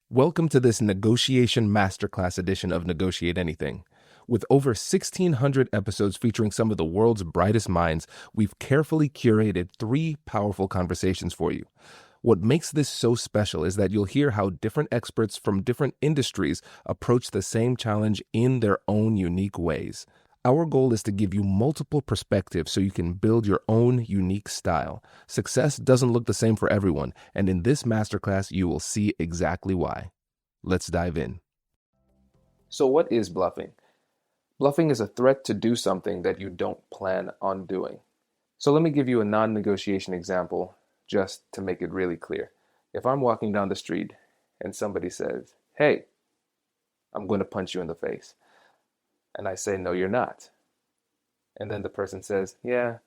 Welcome to this negotiation masterclass edition of Negotiate Anything. With over 1,600 episodes featuring some of the world's brightest minds, we've carefully curated 3 powerful conversations for you. What makes this so special is that you'll hear how different experts from different industries approach the same challenge in their own unique ways. Our goal is to give you multiple perspectives so you can build your own unique style. Success doesn't look the same for everyone, and in this masterclass, you will see exactly why. Let's dive in. So, what is bluffing? Bluffing is a threat to do something that you don't plan on doing. So, let me give you a non negotiation example just to make it really clear. If I'm walking down the street and somebody says, "Hey, I'm going to punch you in the face," and I say, "No, you're not," and then the person says, "Yeah,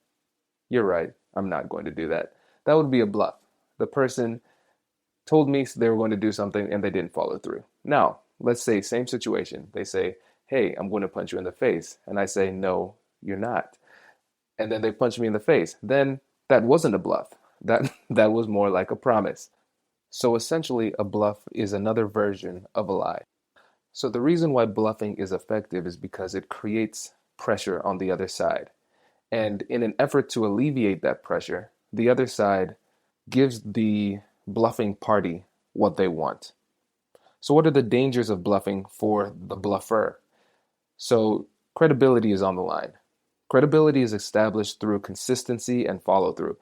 you're right, I'm not going to do that," that would be a bluff. The person told me they were going to do something and they didn't follow through. Now, let's say same situation. They say, "Hey, I'm going to punch you in the face." And I say, "No, you're not." And then they punch me in the face. Then that wasn't a bluff. That was more like a promise. So essentially, a bluff is another version of a lie. So the reason why bluffing is effective is because it creates pressure on the other side. And in an effort to alleviate that pressure, the other side gives the bluffing party what they want. So, what are the dangers of bluffing for the bluffer? So, credibility is on the line. Credibility is established through consistency and follow through.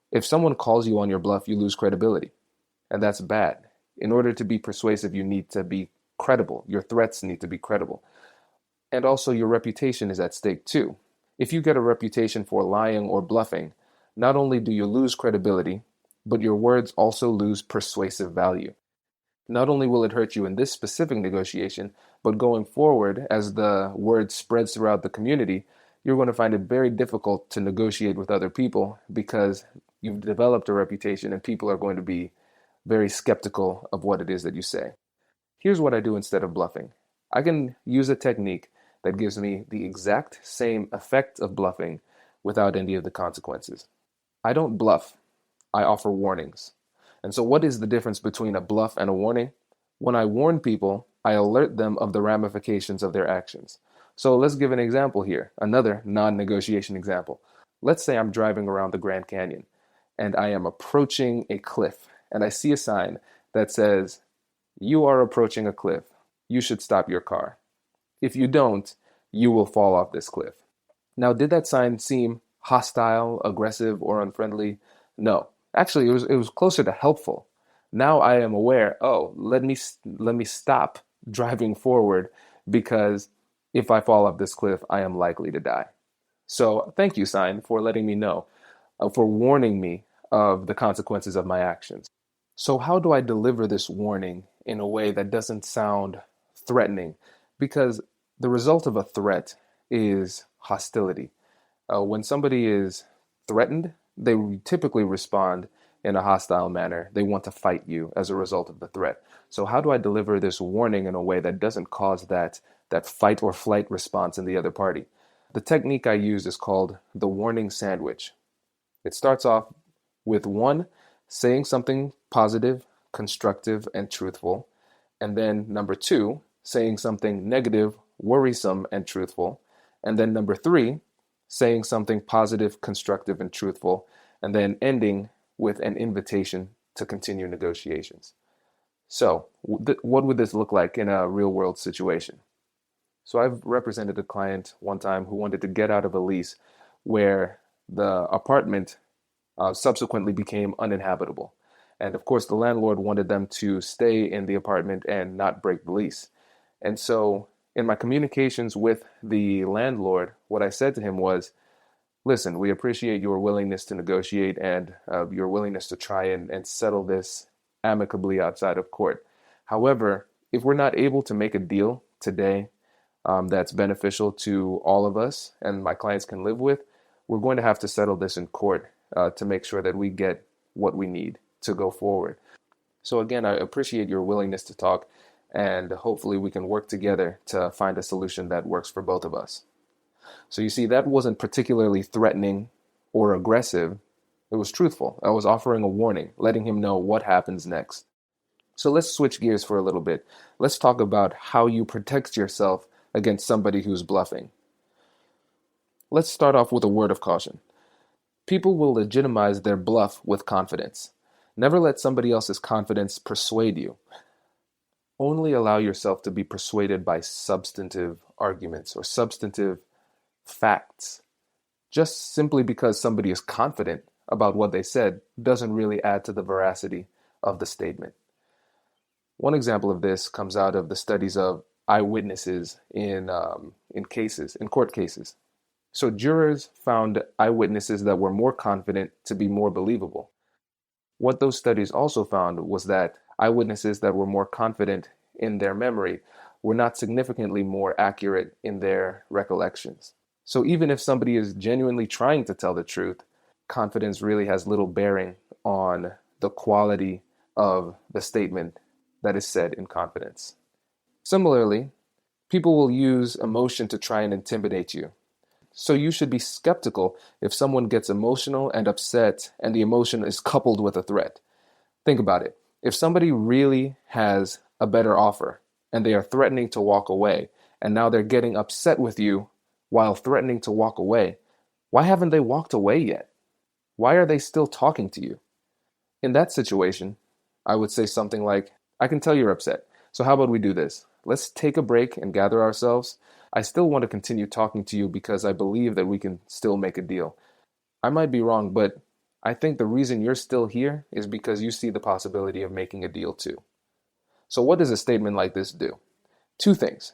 If someone calls you on your bluff, you lose credibility, and that's bad. In order to be persuasive, you need to be credible. Your threats need to be credible. And also, your reputation is at stake too. If you get a reputation for lying or bluffing, not only do you lose credibility, but your words also lose persuasive value. Not only will it hurt you in this specific negotiation, but going forward, as the word spreads throughout the community, you're going to find it very difficult to negotiate with other people because you've developed a reputation and people are going to be very skeptical of what it is that you say. Here's what I do instead of bluffing. I can use a technique that gives me the exact same effect of bluffing without any of the consequences. I don't bluff, I offer warnings. And so, what is the difference between a bluff and a warning? When I warn people, I alert them of the ramifications of their actions. So, let's give an example here, another non negotiation example. Let's say I'm driving around the Grand Canyon and I am approaching a cliff, and I see a sign that says, "You are approaching a cliff. You should stop your car. If you don't, you will fall off this cliff." Now, did that sign seem hostile, aggressive, or unfriendly? No. Actually, it was closer to helpful. Now I am aware, oh, let me stop driving forward because if I fall off this cliff, I am likely to die. So, thank you, sign, for letting me know, for warning me of the consequences of my actions. So, how do I deliver this warning in a way that doesn't sound threatening? Because the result of a threat is hostility. When somebody is threatened, they typically respond in a hostile manner. They want to fight you as a result of the threat. So, how do I deliver this warning in a way that doesn't cause that fight or flight response in the other party? The technique I use is called the warning sandwich. It starts off with one, saying something positive, constructive, and truthful. And then number two, saying something negative, worrisome, and truthful. And then number three, saying something positive, constructive, and truthful. And then ending with an invitation to continue negotiations. So, what would this look like in a real world situation? So, I've represented a client one time who wanted to get out of a lease where the apartment subsequently became uninhabitable. And of course, the landlord wanted them to stay in the apartment and not break the lease. And so, in my communications with the landlord, what I said to him was, "Listen, we appreciate your willingness to negotiate and your willingness to try and settle this amicably outside of court. However, if we're not able to make a deal today that's beneficial to all of us and my clients can live with, we're going to have to settle this in court to make sure that we get what we need to go forward. So again, I appreciate your willingness to talk, and hopefully we can work together to find a solution that works for both of us." So you see, that wasn't particularly threatening or aggressive. It was truthful. I was offering a warning, letting him know what happens next. So let's switch gears for a little bit. Let's talk about how you protect yourself against somebody who's bluffing. Let's start off with a word of caution. People will legitimize their bluff with confidence. Never let somebody else's confidence persuade you. Only allow yourself to be persuaded by substantive arguments or substantive facts. Just simply because somebody is confident about what they said doesn't really add to the veracity of the statement. One example of this comes out of the studies of eyewitnesses in court cases. So jurors found eyewitnesses that were more confident to be more believable. What those studies also found was that eyewitnesses that were more confident in their memory were not significantly more accurate in their recollections. So even if somebody is genuinely trying to tell the truth, confidence really has little bearing on the quality of the statement that is said in confidence. Similarly, people will use emotion to try and intimidate you. So you should be skeptical if someone gets emotional and upset and the emotion is coupled with a threat. Think about it. If somebody really has a better offer and they are threatening to walk away, and now they're getting upset with you while threatening to walk away, why haven't they walked away yet? Why are they still talking to you? In that situation, I would say something like, I can tell you're upset. So how about we do this? Let's take a break and gather ourselves. I still want to continue talking to you because I believe that we can still make a deal. I might be wrong, but I think the reason you're still here is because you see the possibility of making a deal too. So what does a statement like this do? Two things.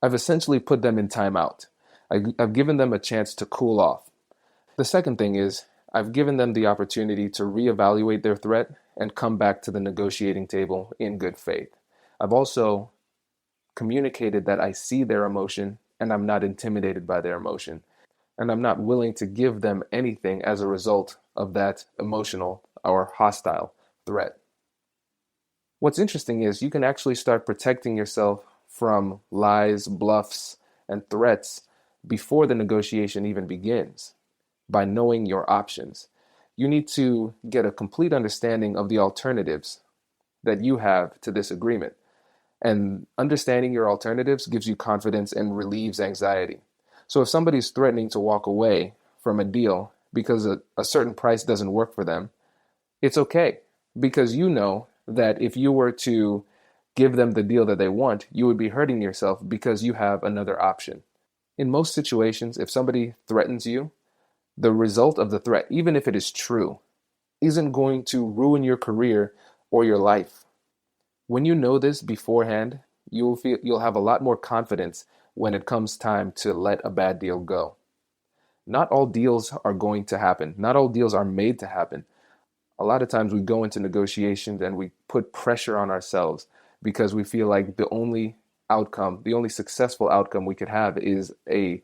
I've essentially put them in timeout. I've given them a chance to cool off. The second thing is I've given them the opportunity to reevaluate their threat and come back to the negotiating table in good faith. I've also communicated that I see their emotion and I'm not intimidated by their emotion. And I'm not willing to give them anything as a result of that emotional or hostile threat. What's interesting is you can actually start protecting yourself from lies, bluffs, and threats before the negotiation even begins by knowing your options. You need to get a complete understanding of the alternatives that you have to this agreement. And understanding your alternatives gives you confidence and relieves anxiety. So if somebody's threatening to walk away from a deal because a certain price doesn't work for them, it's okay, because you know that if you were to give them the deal that they want, you would be hurting yourself because you have another option. In most situations, if somebody threatens you, the result of the threat, even if it is true, isn't going to ruin your career or your life. When you know this beforehand, you'll have a lot more confidence when it comes time to let a bad deal go. Not all deals are going to happen. Not all deals are made to happen. A lot of times we go into negotiations and we put pressure on ourselves because we feel like the only outcome, the only successful outcome we could have is a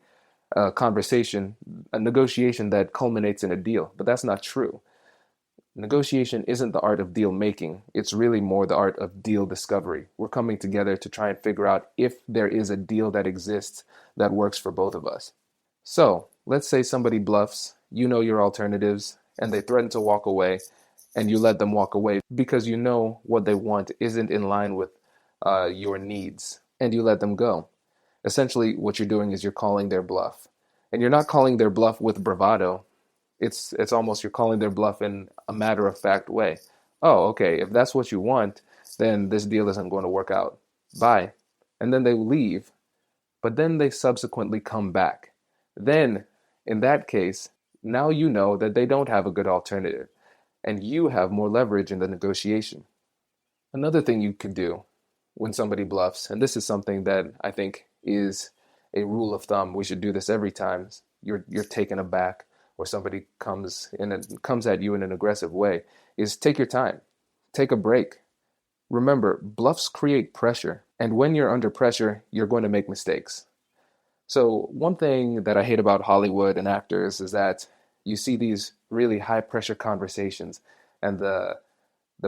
conversation, a negotiation that culminates in a deal. But that's not true. Negotiation isn't the art of deal making. It's really more the art of deal discovery. We're coming together to try and figure out if there is a deal that exists that works for both of us. So let's say somebody bluffs, you know your alternatives, and they threaten to walk away, and you let them walk away because you know what they want isn't in line with your needs, and you let them go. Essentially, what you're doing is you're calling their bluff. And you're not calling their bluff with bravado. It's almost you're calling their bluff in a matter-of-fact way. Oh, okay, if that's what you want, then this deal isn't going to work out. Bye. And then they leave, but then they subsequently come back. Then, in that case, now you know that they don't have a good alternative, and you have more leverage in the negotiation. Another thing you could do when somebody bluffs, and this is something that I think is a rule of thumb, we should do this every time you're taken aback or somebody comes at you in an aggressive way, is take your time. Take a break. Remember, bluffs create pressure, and when you're under pressure, you're going to make mistakes. So one thing that I hate about Hollywood and actors is that you see these really high pressure conversations, and the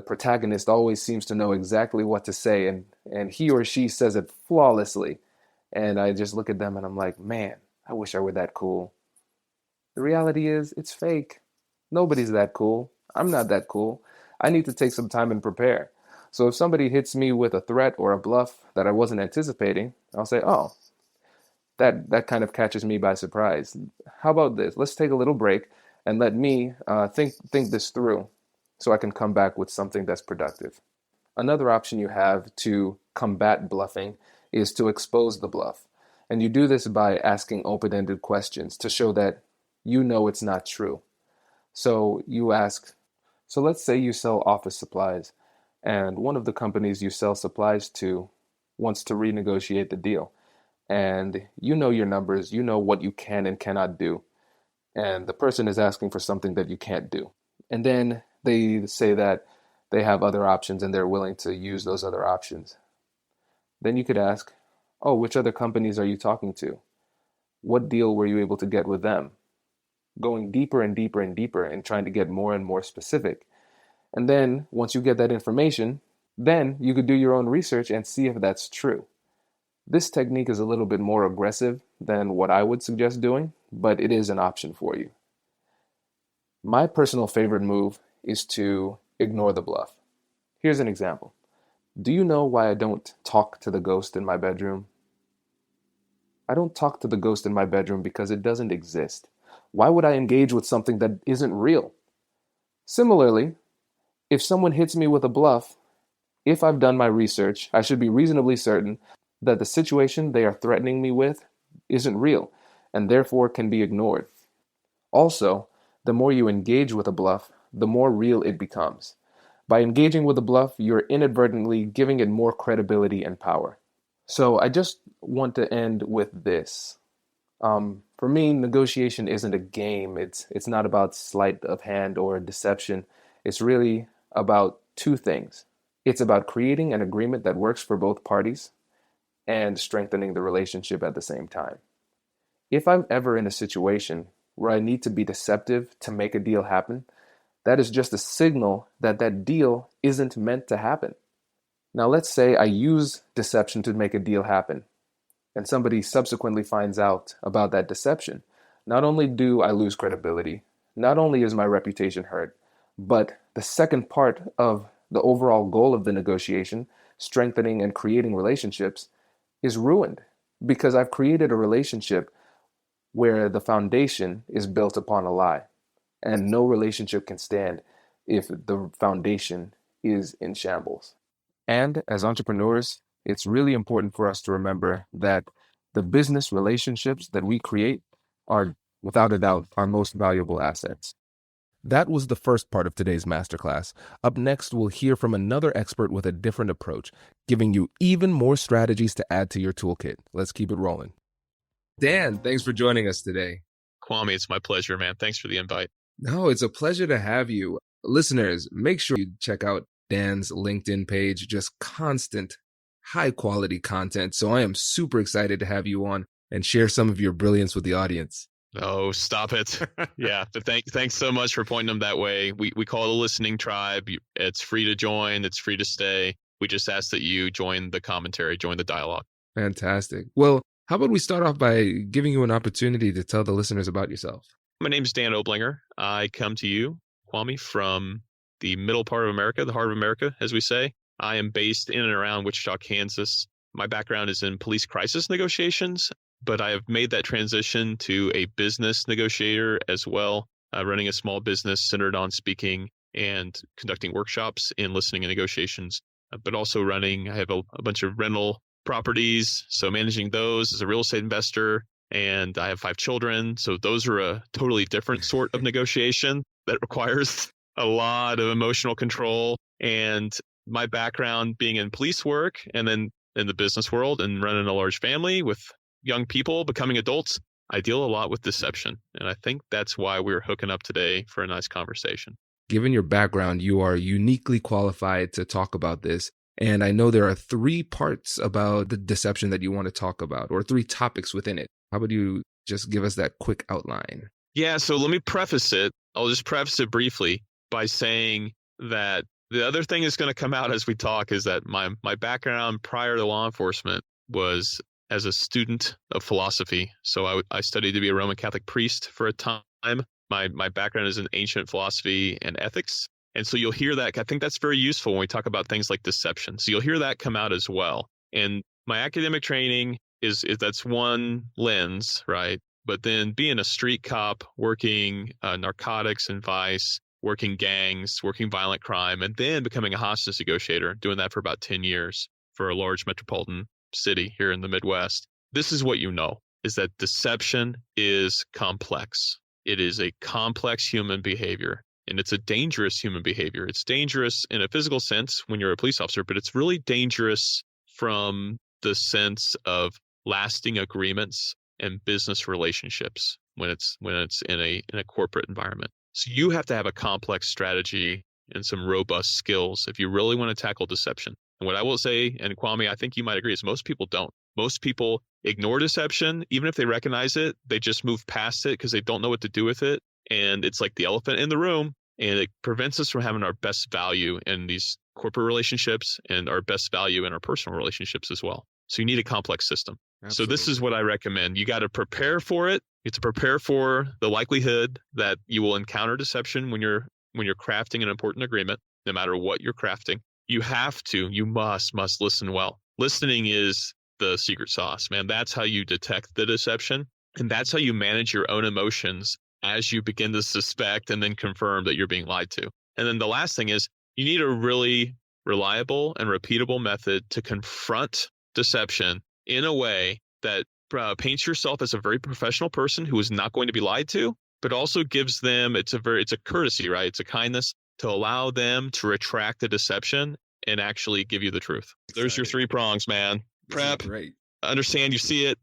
protagonist always seems to know exactly what to say, and he or she says it flawlessly. And I just look at them and I'm like, man, I wish I were that cool. The reality is, it's fake. Nobody's that cool. I'm not that cool. I need to take some time and prepare. So if somebody hits me with a threat or a bluff that I wasn't anticipating, I'll say, oh, that kind of catches me by surprise. How about this? Let's take a little break and let me think this through so I can come back with something that's productive. Another option you have to combat bluffing is to expose the bluff. And you do this by asking open-ended questions to show that you know it's not true. So you ask, so let's say you sell office supplies, and one of the companies you sell supplies to wants to renegotiate the deal. And you know your numbers, you know what you can and cannot do. And the person is asking for something that you can't do. And then they say that they have other options and they're willing to use those other options. Then you could ask, oh, which other companies are you talking to? What deal were you able to get with them? Going deeper and deeper and deeper and trying to get more and more specific. And then once you get that information, then you could do your own research and see if that's true. This technique is a little bit more aggressive than what I would suggest doing, but it is an option for you. My personal favorite move is to ignore the bluff. Here's an example. Do you know why I don't talk to the ghost in my bedroom? I don't talk to the ghost in my bedroom because it doesn't exist. Why would I engage with something that isn't real? Similarly, if someone hits me with a bluff, if I've done my research, I should be reasonably certain that the situation they are threatening me with isn't real and therefore can be ignored. Also, the more you engage with a bluff, the more real it becomes. By engaging with a bluff, you're inadvertently giving it more credibility and power. So I just want to end with this. For me, negotiation isn't a game. It's not about sleight of hand or deception. It's really about two things. It's about creating an agreement that works for both parties and strengthening the relationship at the same time. If I'm ever in a situation where I need to be deceptive to make a deal happen, that is just a signal that that deal isn't meant to happen. Now, let's say I use deception to make a deal happen, and somebody subsequently finds out about that deception. Not only do I lose credibility, not only is my reputation hurt, but the second part of the overall goal of the negotiation, strengthening and creating relationships, is ruined because I've created a relationship where the foundation is built upon a lie. And no relationship can stand if the foundation is in shambles. And as entrepreneurs, it's really important for us to remember that the business relationships that we create are, without a doubt, our most valuable assets. That was the first part of today's masterclass. Up next, we'll hear from another expert with a different approach, giving you even more strategies to add to your toolkit. Let's keep it rolling. Dan, thanks for joining us today. Kwame, it's my pleasure, man. Thanks for the invite. No, it's a pleasure to have you. Listeners, make sure you check out Dan's LinkedIn page, just constant, high quality content. So I am super excited to have you on and share some of your brilliance with the audience. Oh, stop it. Yeah, but thanks so much for pointing them that way. We call it a listening tribe. It's free to join. It's free to stay. We just ask that you join the commentary, join the dialogue. Fantastic. Well, how about we start off by giving you an opportunity to tell the listeners about yourself? My name is Dan Oblinger. I come to you, Kwame, from the middle part of America, the heart of America, as we say. I am based in and around Wichita, Kansas. My background is in police crisis negotiations, but I have made that transition to a business negotiator as well, running a small business centered on speaking and conducting workshops in listening and negotiations, but also I have a bunch of rental properties, so managing those as a real estate investor. And I have 5 children. So those are a totally different sort of negotiation that requires a lot of emotional control. And my background being in police work and then in the business world and running a large family with young people becoming adults, I deal a lot with deception. And I think that's why we're hooking up today for a nice conversation. Given your background, you are uniquely qualified to talk about this. And I know there are 3 parts about the deception that you want to talk about, or 3 topics within it. How about you just give us that quick outline? Yeah, so let me preface it. I'll just preface it briefly by saying that the other thing that's going to come out as we talk is that my background prior to law enforcement was as a student of philosophy. So I studied to be a Roman Catholic priest for a time. My background is in ancient philosophy and ethics. And so you'll hear that. I think that's very useful when we talk about things like deception. So you'll hear that come out as well. And my academic training is that's one lens, right? But then being a street cop, working narcotics and vice, working gangs, working violent crime, and then becoming a hostage negotiator, doing that for about 10 years for a large metropolitan city here in the Midwest. This is what you know, is that deception is complex. It is a complex human behavior, and it's a dangerous human behavior. It's dangerous in a physical sense when you're a police officer, but it's really dangerous from the sense of lasting agreements and business relationships when it's in a corporate environment. So you have to have a complex strategy and some robust skills if you really want to tackle deception. And what I will say, and Kwame, I think you might agree, is most people don't. Most people ignore deception. Even if they recognize it, they just move past it because they don't know what to do with it. And it's like the elephant in the room, and it prevents us from having our best value in these corporate relationships and our best value in our personal relationships as well. So you need a complex system. Absolutely. So this is what I recommend. You got to prepare for it. You have to prepare for the likelihood that you will encounter deception when you're crafting an important agreement, no matter what you're crafting. You must listen well. Listening is the secret sauce, man. That's how you detect the deception. And that's how you manage your own emotions as you begin to suspect and then confirm that you're being lied to. And then the last thing is you need a really reliable and repeatable method to confront deception in a way that paints yourself as a very professional person who is not going to be lied to, but also gives them, it's a courtesy, right? It's a kindness to allow them to retract the deception and actually give you the truth. There's your 3 prongs, man. Prep, Great. understand you see it,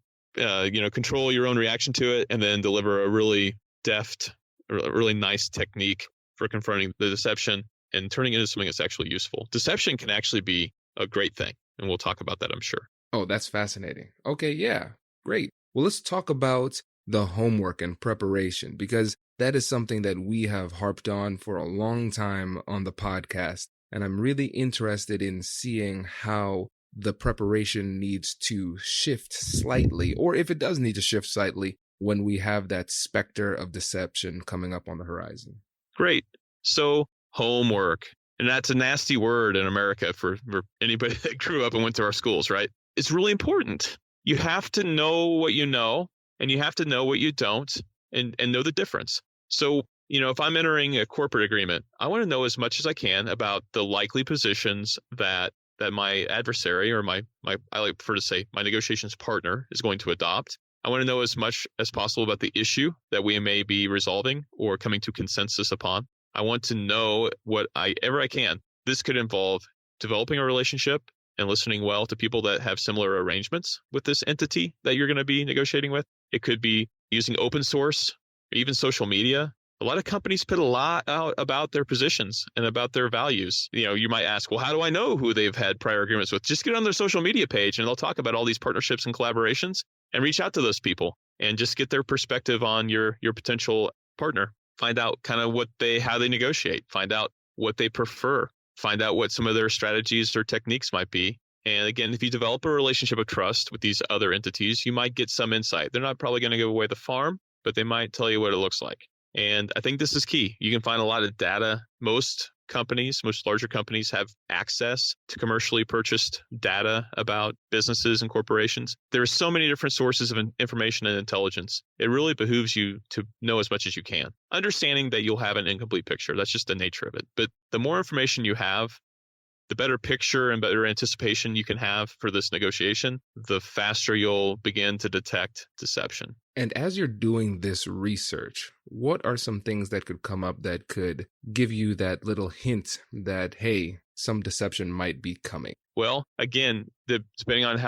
control your own reaction to it, and then deliver a really deft, a really nice technique for confronting the deception and turning it into something that's actually useful. Deception can actually be a great thing, and we'll talk about that, I'm sure. Oh, that's fascinating. Okay, yeah, great. Well, let's talk about the homework and preparation, because that is something that we have harped on for a long time on the podcast. And I'm really interested in seeing how the preparation needs to shift slightly, or if it does need to shift slightly when we have that specter of deception coming up on the horizon. Great. So homework, and that's a nasty word in America for anybody that grew up and went to our schools, right? It's really important. You have to know what you know, and you have to know what you don't, and know the difference. So, if I'm entering a corporate agreement, I want to know as much as I can about the likely positions that my adversary, or I like prefer to say my negotiations partner, is going to adopt. I want to know as much as possible about the issue that we may be resolving or coming to consensus upon. I want to know whatever I can. This could involve developing a relationship and listening well to people that have similar arrangements with this entity that you're going to be negotiating with. It could be using open source, or even social media. A lot of companies put a lot out about their positions and about their values. You might ask, well, how do I know who they've had prior agreements with? Just get on their social media page and they'll talk about all these partnerships and collaborations, and reach out to those people and just get their perspective on your potential partner. Find out kind of how they negotiate, find out what they prefer, find out what some of their strategies or techniques might be. And again, if you develop a relationship of trust with these other entities, you might get some insight. They're not probably going to give away the farm, but they might tell you what it looks like. And I think this is key. You can find a lot of data. Most larger companies have access to commercially purchased data about businesses and corporations. There are so many different sources of information and intelligence. It really behooves you to know as much as you can, understanding that you'll have an incomplete picture. That's just the nature of it. But the more information you have, the better picture and better anticipation you can have for this negotiation, the faster you'll begin to detect deception. And as you're doing this research, what are some things that could come up that could give you that little hint that, hey, some deception might be coming? Well, again, depending on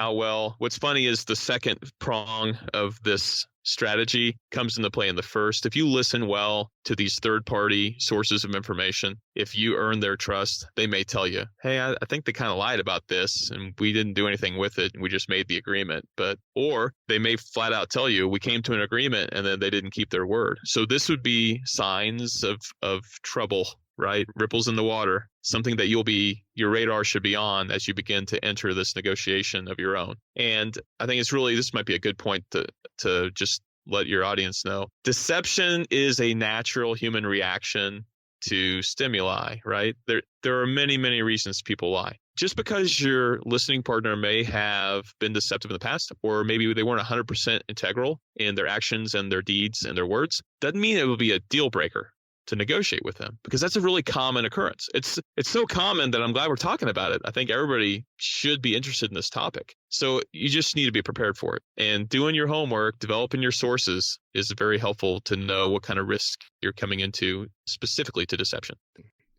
what's funny is the second prong of this strategy comes into play in the first. If you listen well to these third-party sources of information, if you earn their trust, they may tell you, hey, I think they kind of lied about this and we didn't do anything with it and we just made the agreement. Or they may flat out tell you, we came to an agreement and then they didn't keep their word. So this would be signs of trouble, right? Ripples in the water, something that your radar should be on as you begin to enter this negotiation of your own. And I think this might be a good point to just let your audience know. Deception is a natural human reaction to stimuli, right? There are many, many reasons people lie. Just because your listening partner may have been deceptive in the past, or maybe they weren't 100% integral in their actions and their deeds and their words, doesn't mean it will be a deal breaker to negotiate with them, because that's a really common occurrence. It's so common that I'm glad we're talking about it. I think everybody should be interested in this topic. So you just need to be prepared for it. And doing your homework, developing your sources is very helpful to know what kind of risk you're coming into specifically to deception.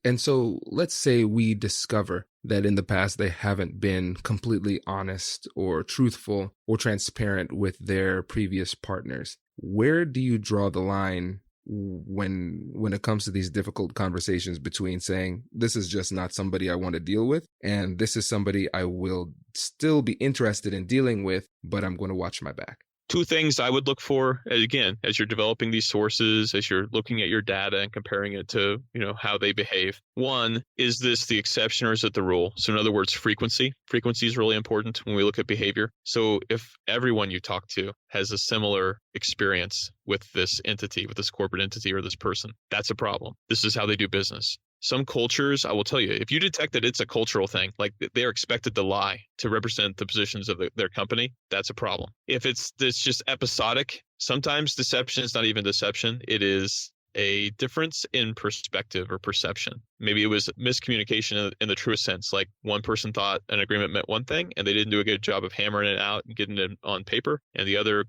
And so let's say we discover that in the past they haven't been completely honest or truthful or transparent with their previous partners. Where do you draw the line when it comes to these difficult conversations between saying this is just not somebody I want to deal with and this is somebody I will still be interested in dealing with, but I'm going to watch my back? Two things I would look for, again, as you're developing these sources, as you're looking at your data and comparing it to, how they behave. One, is this the exception or is it the rule? So in other words, frequency. Frequency is really important when we look at behavior. So if everyone you talk to has a similar experience with this entity, with this corporate entity or this person, that's a problem. This is how they do business. Some cultures, I will tell you, if you detect that it's a cultural thing, like they're expected to lie to represent the positions of their company, that's a problem. If it's just episodic, sometimes deception is not even deception. It is a difference in perspective or perception. Maybe it was miscommunication in the truest sense. Like one person thought an agreement meant one thing and they didn't do a good job of hammering it out and getting it on paper. And the other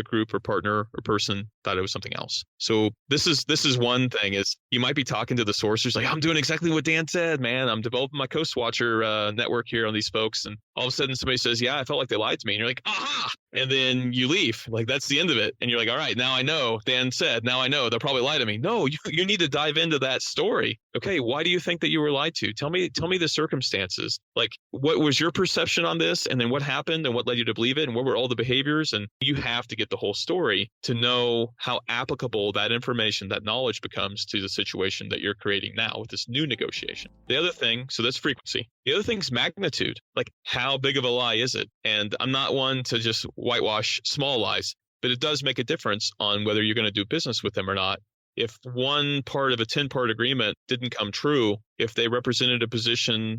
group or partner or person thought it was something else. So this is one thing is you might be talking to the source who's like, I'm doing exactly what Dan said, man. I'm developing my Coast Watcher network here on these folks. And all of a sudden somebody says, yeah, I felt like they lied to me. And you're like, aha. And then you leave. Like that's the end of it. And you're like, all right, now I know. Dan said, now I know they'll probably lie to me. No, you need to dive into that story. Okay, why do you think that you were lied to? Tell me the circumstances. Like, what was your perception on this? And then what happened and what led you to believe it? And what were all the behaviors? And you have to get the whole story to know how applicable that information, that knowledge becomes to the situation that you're creating now with this new negotiation. The other thing, so that's frequency. The other thing's magnitude. Like, how big of a lie is it? And I'm not one to just whitewash small lies, but it does make a difference on whether you're going to do business with them or not. If one part of a 10-part agreement didn't come true, if they represented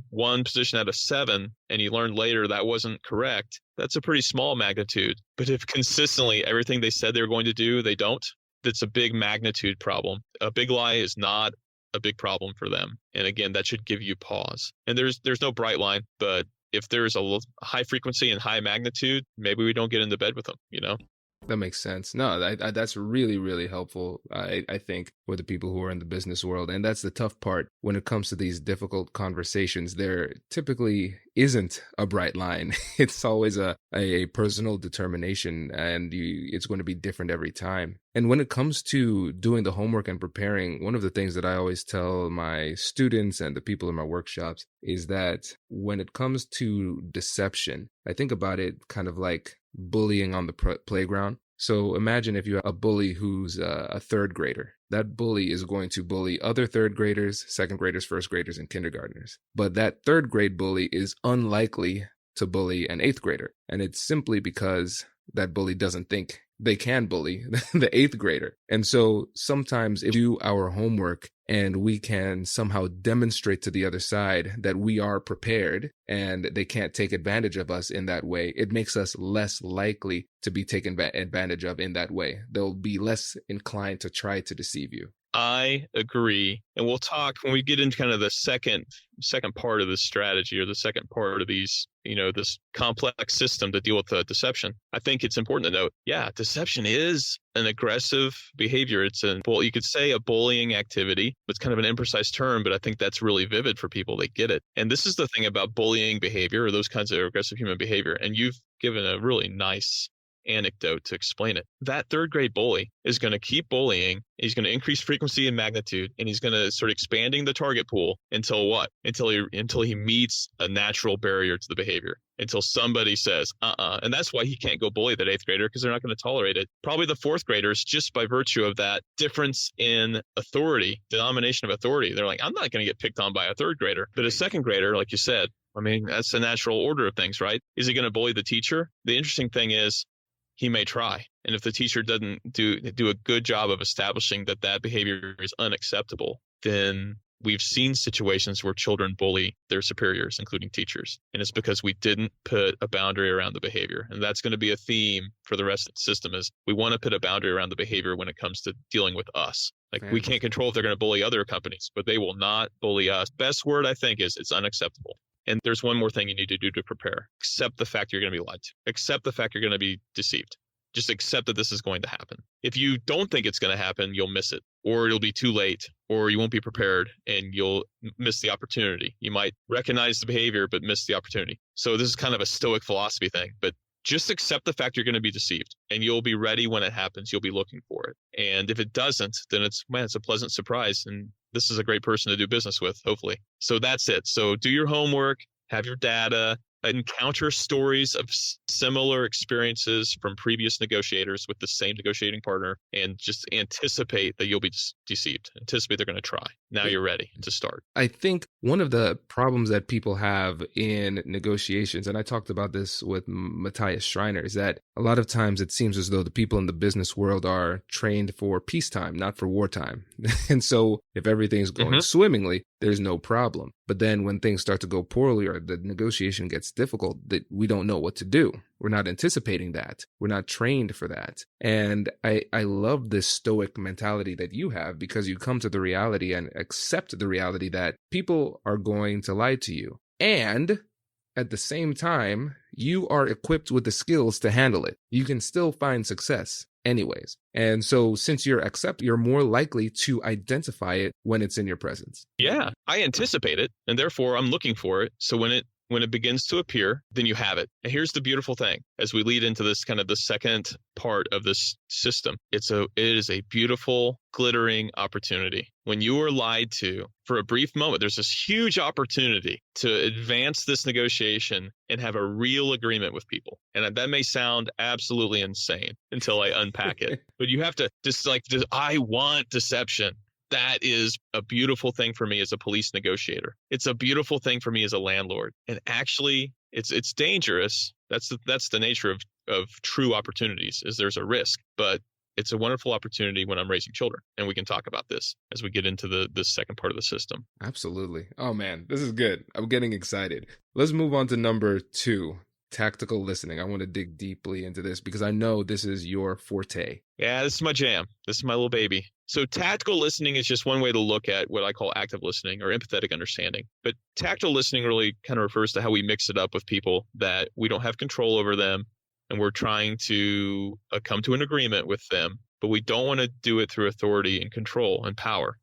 one position out of 7, and you learned later that wasn't correct, that's a pretty small magnitude. But if consistently everything they said they were going to do, they don't, that's a big magnitude problem. A big lie is not a big problem for them. And again, that should give you pause. And there's no bright line, but if there's a high frequency and high magnitude, maybe we don't get into bed with them, That makes sense. No, that's really, really helpful, I think, for the people who are in the business world. And that's the tough part when it comes to these difficult conversations. There typically isn't a bright line. It's always a personal determination, and it's going to be different every time. And when it comes to doing the homework and preparing, one of the things that I always tell my students and the people in my workshops is that when it comes to deception, I think about it kind of like bullying on the playground. So imagine if you have a bully who's a third grader. That bully is going to bully other third graders, second graders, first graders, and kindergartners. But that third grade bully is unlikely to bully an eighth grader. And it's simply because that bully doesn't think they can bully the eighth grader. And so sometimes if we do our homework and we can somehow demonstrate to the other side that we are prepared and they can't take advantage of us in that way, it makes us less likely to be taken advantage of in that way. They'll be less inclined to try to deceive you. I agree. And we'll talk when we get into kind of the second part of this strategy, or the second part of these, this complex system to deal with deception. I think it's important to note, deception is an aggressive behavior. You could say a bullying activity. It's kind of an imprecise term, but I think that's really vivid for people. They get it. And this is the thing about bullying behavior, or those kinds of aggressive human behavior. And you've given a really nice anecdote to explain it. That third grade bully is going to keep bullying. He's going to increase frequency and magnitude, and he's going to start expanding the target pool until what? Until he meets a natural barrier to the behavior. Until somebody says, and that's why he can't go bully that eighth grader, because they're not going to tolerate it. Probably the fourth graders, just by virtue of that difference in authority, denomination of authority, they're like, I'm not going to get picked on by a third grader. But a second grader, like you said, I mean, that's the natural order of things, right? Is he going to bully the teacher? The interesting thing is, he may try. And if the teacher doesn't do a good job of establishing that behavior is unacceptable, then we've seen situations where children bully their superiors, including teachers. And it's because we didn't put a boundary around the behavior. And that's going to be a theme for the rest of the system is we want to put a boundary around the behavior when it comes to dealing with us. Like we can't control if they're going to bully other companies, but they will not bully us. Best word I think is it's unacceptable. And there's one more thing you need to do to prepare. Accept the fact you're going to be lied to. Accept the fact you're going to be deceived. Just accept that this is going to happen. If you don't think it's going to happen, you'll miss it, or it'll be too late, or you won't be prepared and you'll miss the opportunity. You might recognize the behavior, but miss the opportunity. So this is kind of a stoic philosophy thing, but just accept the fact you're going to be deceived and you'll be ready when it happens. You'll be looking for it. And if it doesn't, then it's a pleasant surprise. And this is a great person to do business with, hopefully. So that's it. So do your homework, have your data, encounter stories of similar experiences from previous negotiators with the same negotiating partner, and just anticipate that you'll be deceived. Anticipate they're going to try. Now you're ready to start. I think one of the problems that people have in negotiations, and I talked about this with Matthias Schreiner, is that a lot of times it seems as though the people in the business world are trained for peacetime, not for wartime. And so if everything's going swimmingly, there's no problem. But then when things start to go poorly or the negotiation gets difficult, that we don't know what to do. We're not anticipating that. We're not trained for that. And I love this stoic mentality that you have, because you come to the reality and accept the reality that people are going to lie to you. And at the same time, you are equipped with the skills to handle it. You can still find success anyways. And so since you're more likely to identify it when it's in your presence. Yeah, I anticipate it, and therefore I'm looking for it. So when it begins to appear, then you have it. And here's the beautiful thing. As we lead into this kind of the second part of this system, it is a beautiful, glittering opportunity. When you are lied to for a brief moment, there's this huge opportunity to advance this negotiation and have a real agreement with people. And that may sound absolutely insane until I unpack it. But you have to I want deception. That is a beautiful thing for me as a police negotiator. It's a beautiful thing for me as a landlord. And actually, it's dangerous. That's the nature of true opportunities, is there's a risk. But it's a wonderful opportunity when I'm raising children. And we can talk about this as we get into the second part of the system. Absolutely. Oh, man, this is good. I'm getting excited. Let's move on to number 2. Tactical listening. I want to dig deeply into this because I know this is your forte. Yeah, this is my jam. This is my little baby. So tactical listening is just one way to look at what I call active listening or empathetic understanding. But tactical listening really kind of refers to how we mix it up with people that we don't have control over them, and we're trying to come to an agreement with them, but we don't want to do it through authority and control and power.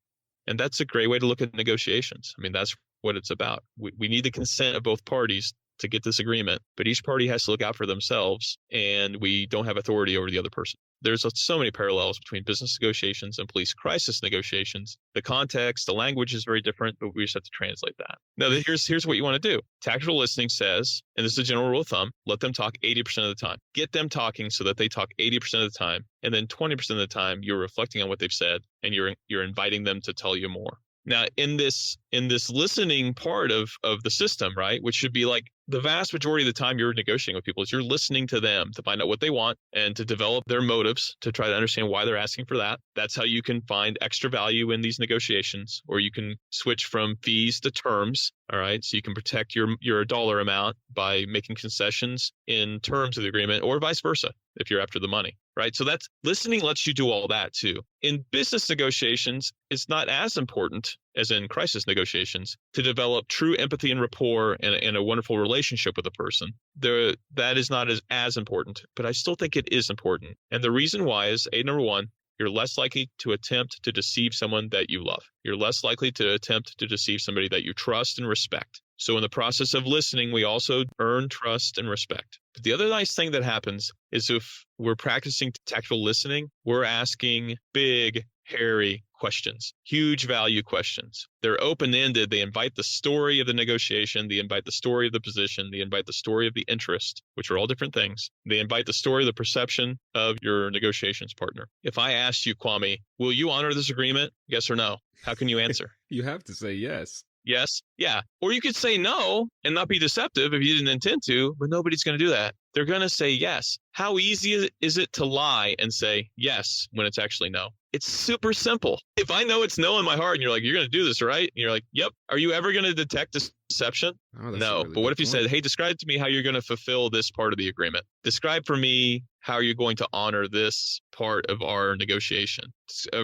And that's a great way to look at negotiations. I mean, that's what it's about. We need the consent of both parties to get this agreement, but each party has to look out for themselves, and we don't have authority over the other person. There's so many parallels between business negotiations and police crisis negotiations. The context, the language is very different, but we just have to translate that. Now, here's what you want to do. Tactical listening says, and this is a general rule of thumb, let them talk 80% of the time. Get them talking so that they talk 80% of the time, and then 20% of the time you're reflecting on what they've said, and you're inviting them to tell you more. Now, in this listening part of the system, right, which should be like the vast majority of the time you're negotiating with people, is you're listening to them to find out what they want and to develop their motives to try to understand why they're asking for that. That's how you can find extra value in these negotiations, or you can switch from fees to terms. All right. So you can protect your dollar amount by making concessions in terms of the agreement, or vice versa if you're after the money. Right. So that's listening lets you do all that too. In business negotiations, it's not as important as in crisis negotiations to develop true empathy and rapport and a wonderful relationship with a person. That is not as important, but I still think it is important. And the reason why is number 1, you're less likely to attempt to deceive someone that you love. You're less likely to attempt to deceive somebody that you trust and respect. So in the process of listening, we also earn trust and respect. But the other nice thing that happens is if we're practicing tactical listening, we're asking big, hairy questions, huge value questions. They're open-ended. They invite the story of the negotiation. They invite the story of the position. They invite the story of the interest, which are all different things. They invite the story of the perception of your negotiations partner. If I asked you, Kwame, will you honor this agreement? Yes or no? How can you answer? You have to say yes. Yes. Yeah. Or you could say no and not be deceptive if you didn't intend to, but nobody's going to do that. They're going to say yes. How easy is it to lie and say yes when it's actually no? It's super simple. If I know it's no in my heart and you're like, you're going to do this, right? And you're like, yep. Are you ever going to detect deception? Oh, that's a No. really But what good if you point. said, hey, describe to me how you're going to fulfill this part of the agreement? Describe for me how you're going to honor this part of our negotiation.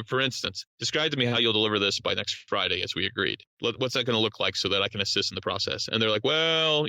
For instance, describe to me how you'll deliver this by next Friday as we agreed. What's that going to look like so that I can assist in the process? And they're like, well,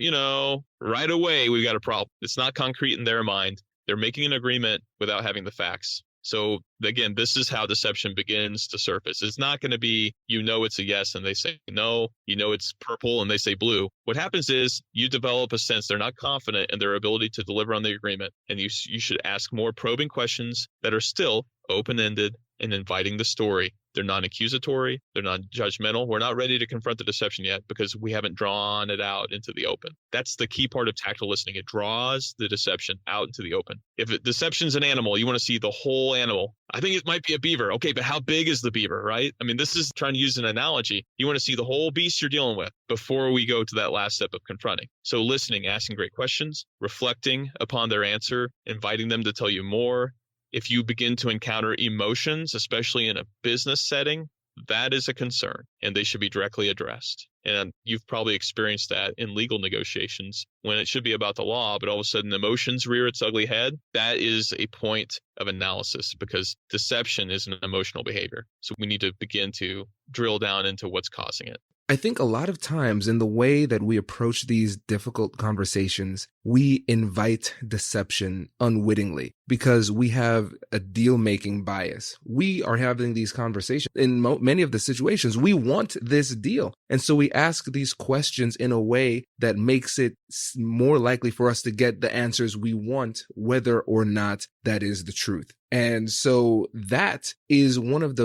right away, we've got a problem. It's not concrete in their mind. They're making an agreement without having the facts. So again, this is how deception begins to surface. It's not going to be, it's a yes and they say no, it's purple and they say blue. What happens is you develop a sense they're not confident in their ability to deliver on the agreement. And you should ask more probing questions that are still open-ended and inviting the story. They're non-accusatory. They're non-judgmental. We're not ready to confront the deception yet because we haven't drawn it out into the open. That's the key part of tactile listening. It draws the deception out into the open. If deception's an animal, you want to see the whole animal. I think it might be a beaver. Okay, but how big is the beaver, right? I mean, this is trying to use an analogy. You want to see the whole beast you're dealing with before we go to that last step of confronting. So listening, asking great questions, reflecting upon their answer, inviting them to tell you more. If you begin to encounter emotions, especially in a business setting, that is a concern and they should be directly addressed. And you've probably experienced that in legal negotiations when it should be about the law, but all of a sudden emotions rear its ugly head. That is a point of analysis because deception is an emotional behavior. So we need to begin to drill down into what's causing it. I think a lot of times in the way that we approach these difficult conversations, we invite deception unwittingly because we have a deal-making bias. We are having these conversations. In many of the situations, we want this deal. And so we ask these questions in a way that makes it more likely for us to get the answers we want, whether or not that is the truth. And so that is one of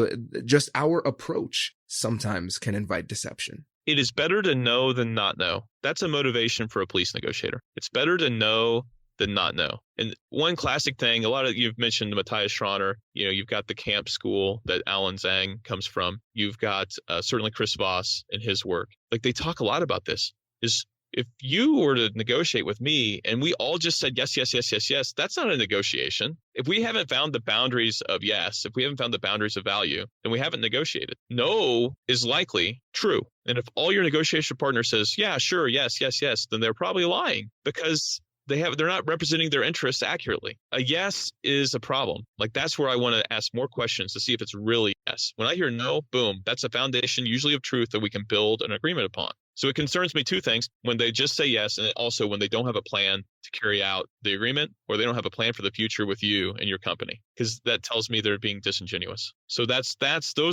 just our approach sometimes can invite deception. It is better to know than not know. That's a motivation for a police negotiator. It's better to know than not know. And one classic thing, you've mentioned Matthias Schroner, you've got the camp school that Alan Zhang comes from. You've got certainly Chris Voss and his work. Like they talk a lot about this is if you were to negotiate with me and we all just said yes, yes, yes, yes, yes, that's not a negotiation. If we haven't found the boundaries of yes, if we haven't found the boundaries of value, then we haven't negotiated. No is likely true. And if all your negotiation partner says, yeah, sure, yes, yes, yes, then they're probably lying because they're not representing their interests accurately. A yes is a problem. Like that's where I want to ask more questions to see if it's really yes. When I hear no, boom, that's a foundation usually of truth that we can build an agreement upon. So it concerns me two things, when they just say yes, and also when they don't have a plan to carry out the agreement, or they don't have a plan for the future with you and your company, because that tells me they're being disingenuous. So those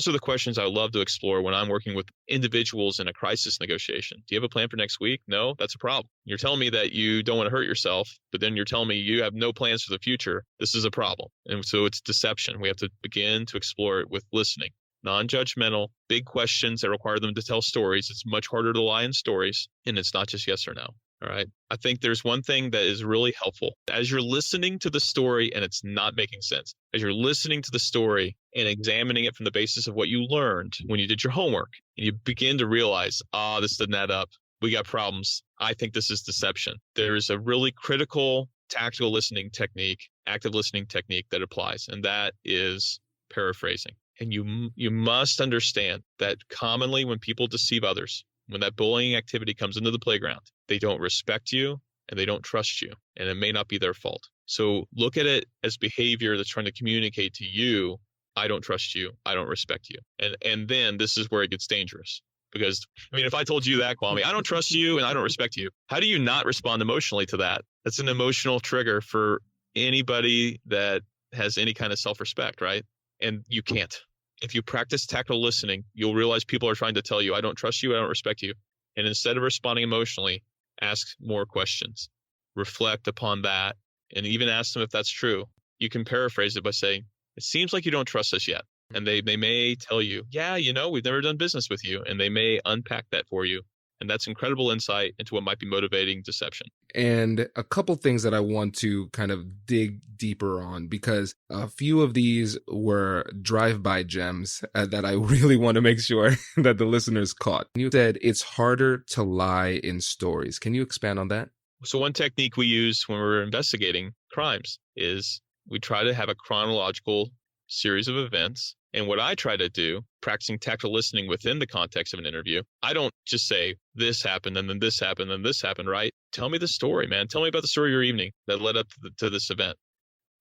are the questions I love to explore when I'm working with individuals in a crisis negotiation. Do you have a plan for next week? No, that's a problem. You're telling me that you don't want to hurt yourself, but then you're telling me you have no plans for the future. This is a problem. And so it's deception. We have to begin to explore it with listening. Non-judgmental, big questions that require them to tell stories. It's much harder to lie in stories, and it's not just yes or no. All right. I think there's one thing that is really helpful. As you're listening to the story and it's not making sense, as you're listening to the story and examining it from the basis of what you learned when you did your homework, and you begin to realize, this doesn't add up. We got problems. I think this is deception. There's a really critical tactical listening technique, active listening technique that applies, and that is paraphrasing. And you must understand that commonly when people deceive others, when that bullying activity comes into the playground, they don't respect you and they don't trust you, and it may not be their fault. So look at it as behavior that's trying to communicate to you, I don't trust you, I don't respect you. And then this is where it gets dangerous. Because, if I told you that, Kwame, I don't trust you and I don't respect you, how do you not respond emotionally to that? That's an emotional trigger for anybody that has any kind of self-respect, right? And you can't. If you practice tactile listening, you'll realize people are trying to tell you, I don't trust you, I don't respect you. And instead of responding emotionally, ask more questions. Reflect upon that, and even ask them if that's true. You can paraphrase it by saying, it seems like you don't trust us yet. And they may tell you, yeah, we've never done business with you. And they may unpack that for you. And that's incredible insight into what might be motivating deception. And a couple things that I want to kind of dig deeper on, because a few of these were drive-by gems that I really want to make sure that the listeners caught. You said it's harder to lie in stories. Can you expand on that? So one technique we use when we're investigating crimes is we try to have a chronological series of events. And what I try to do, practicing tactile listening within the context of an interview, I don't just say this happened and then this happened and this happened, right? Tell me the story, man. Tell me about the story of your evening that led up to this event.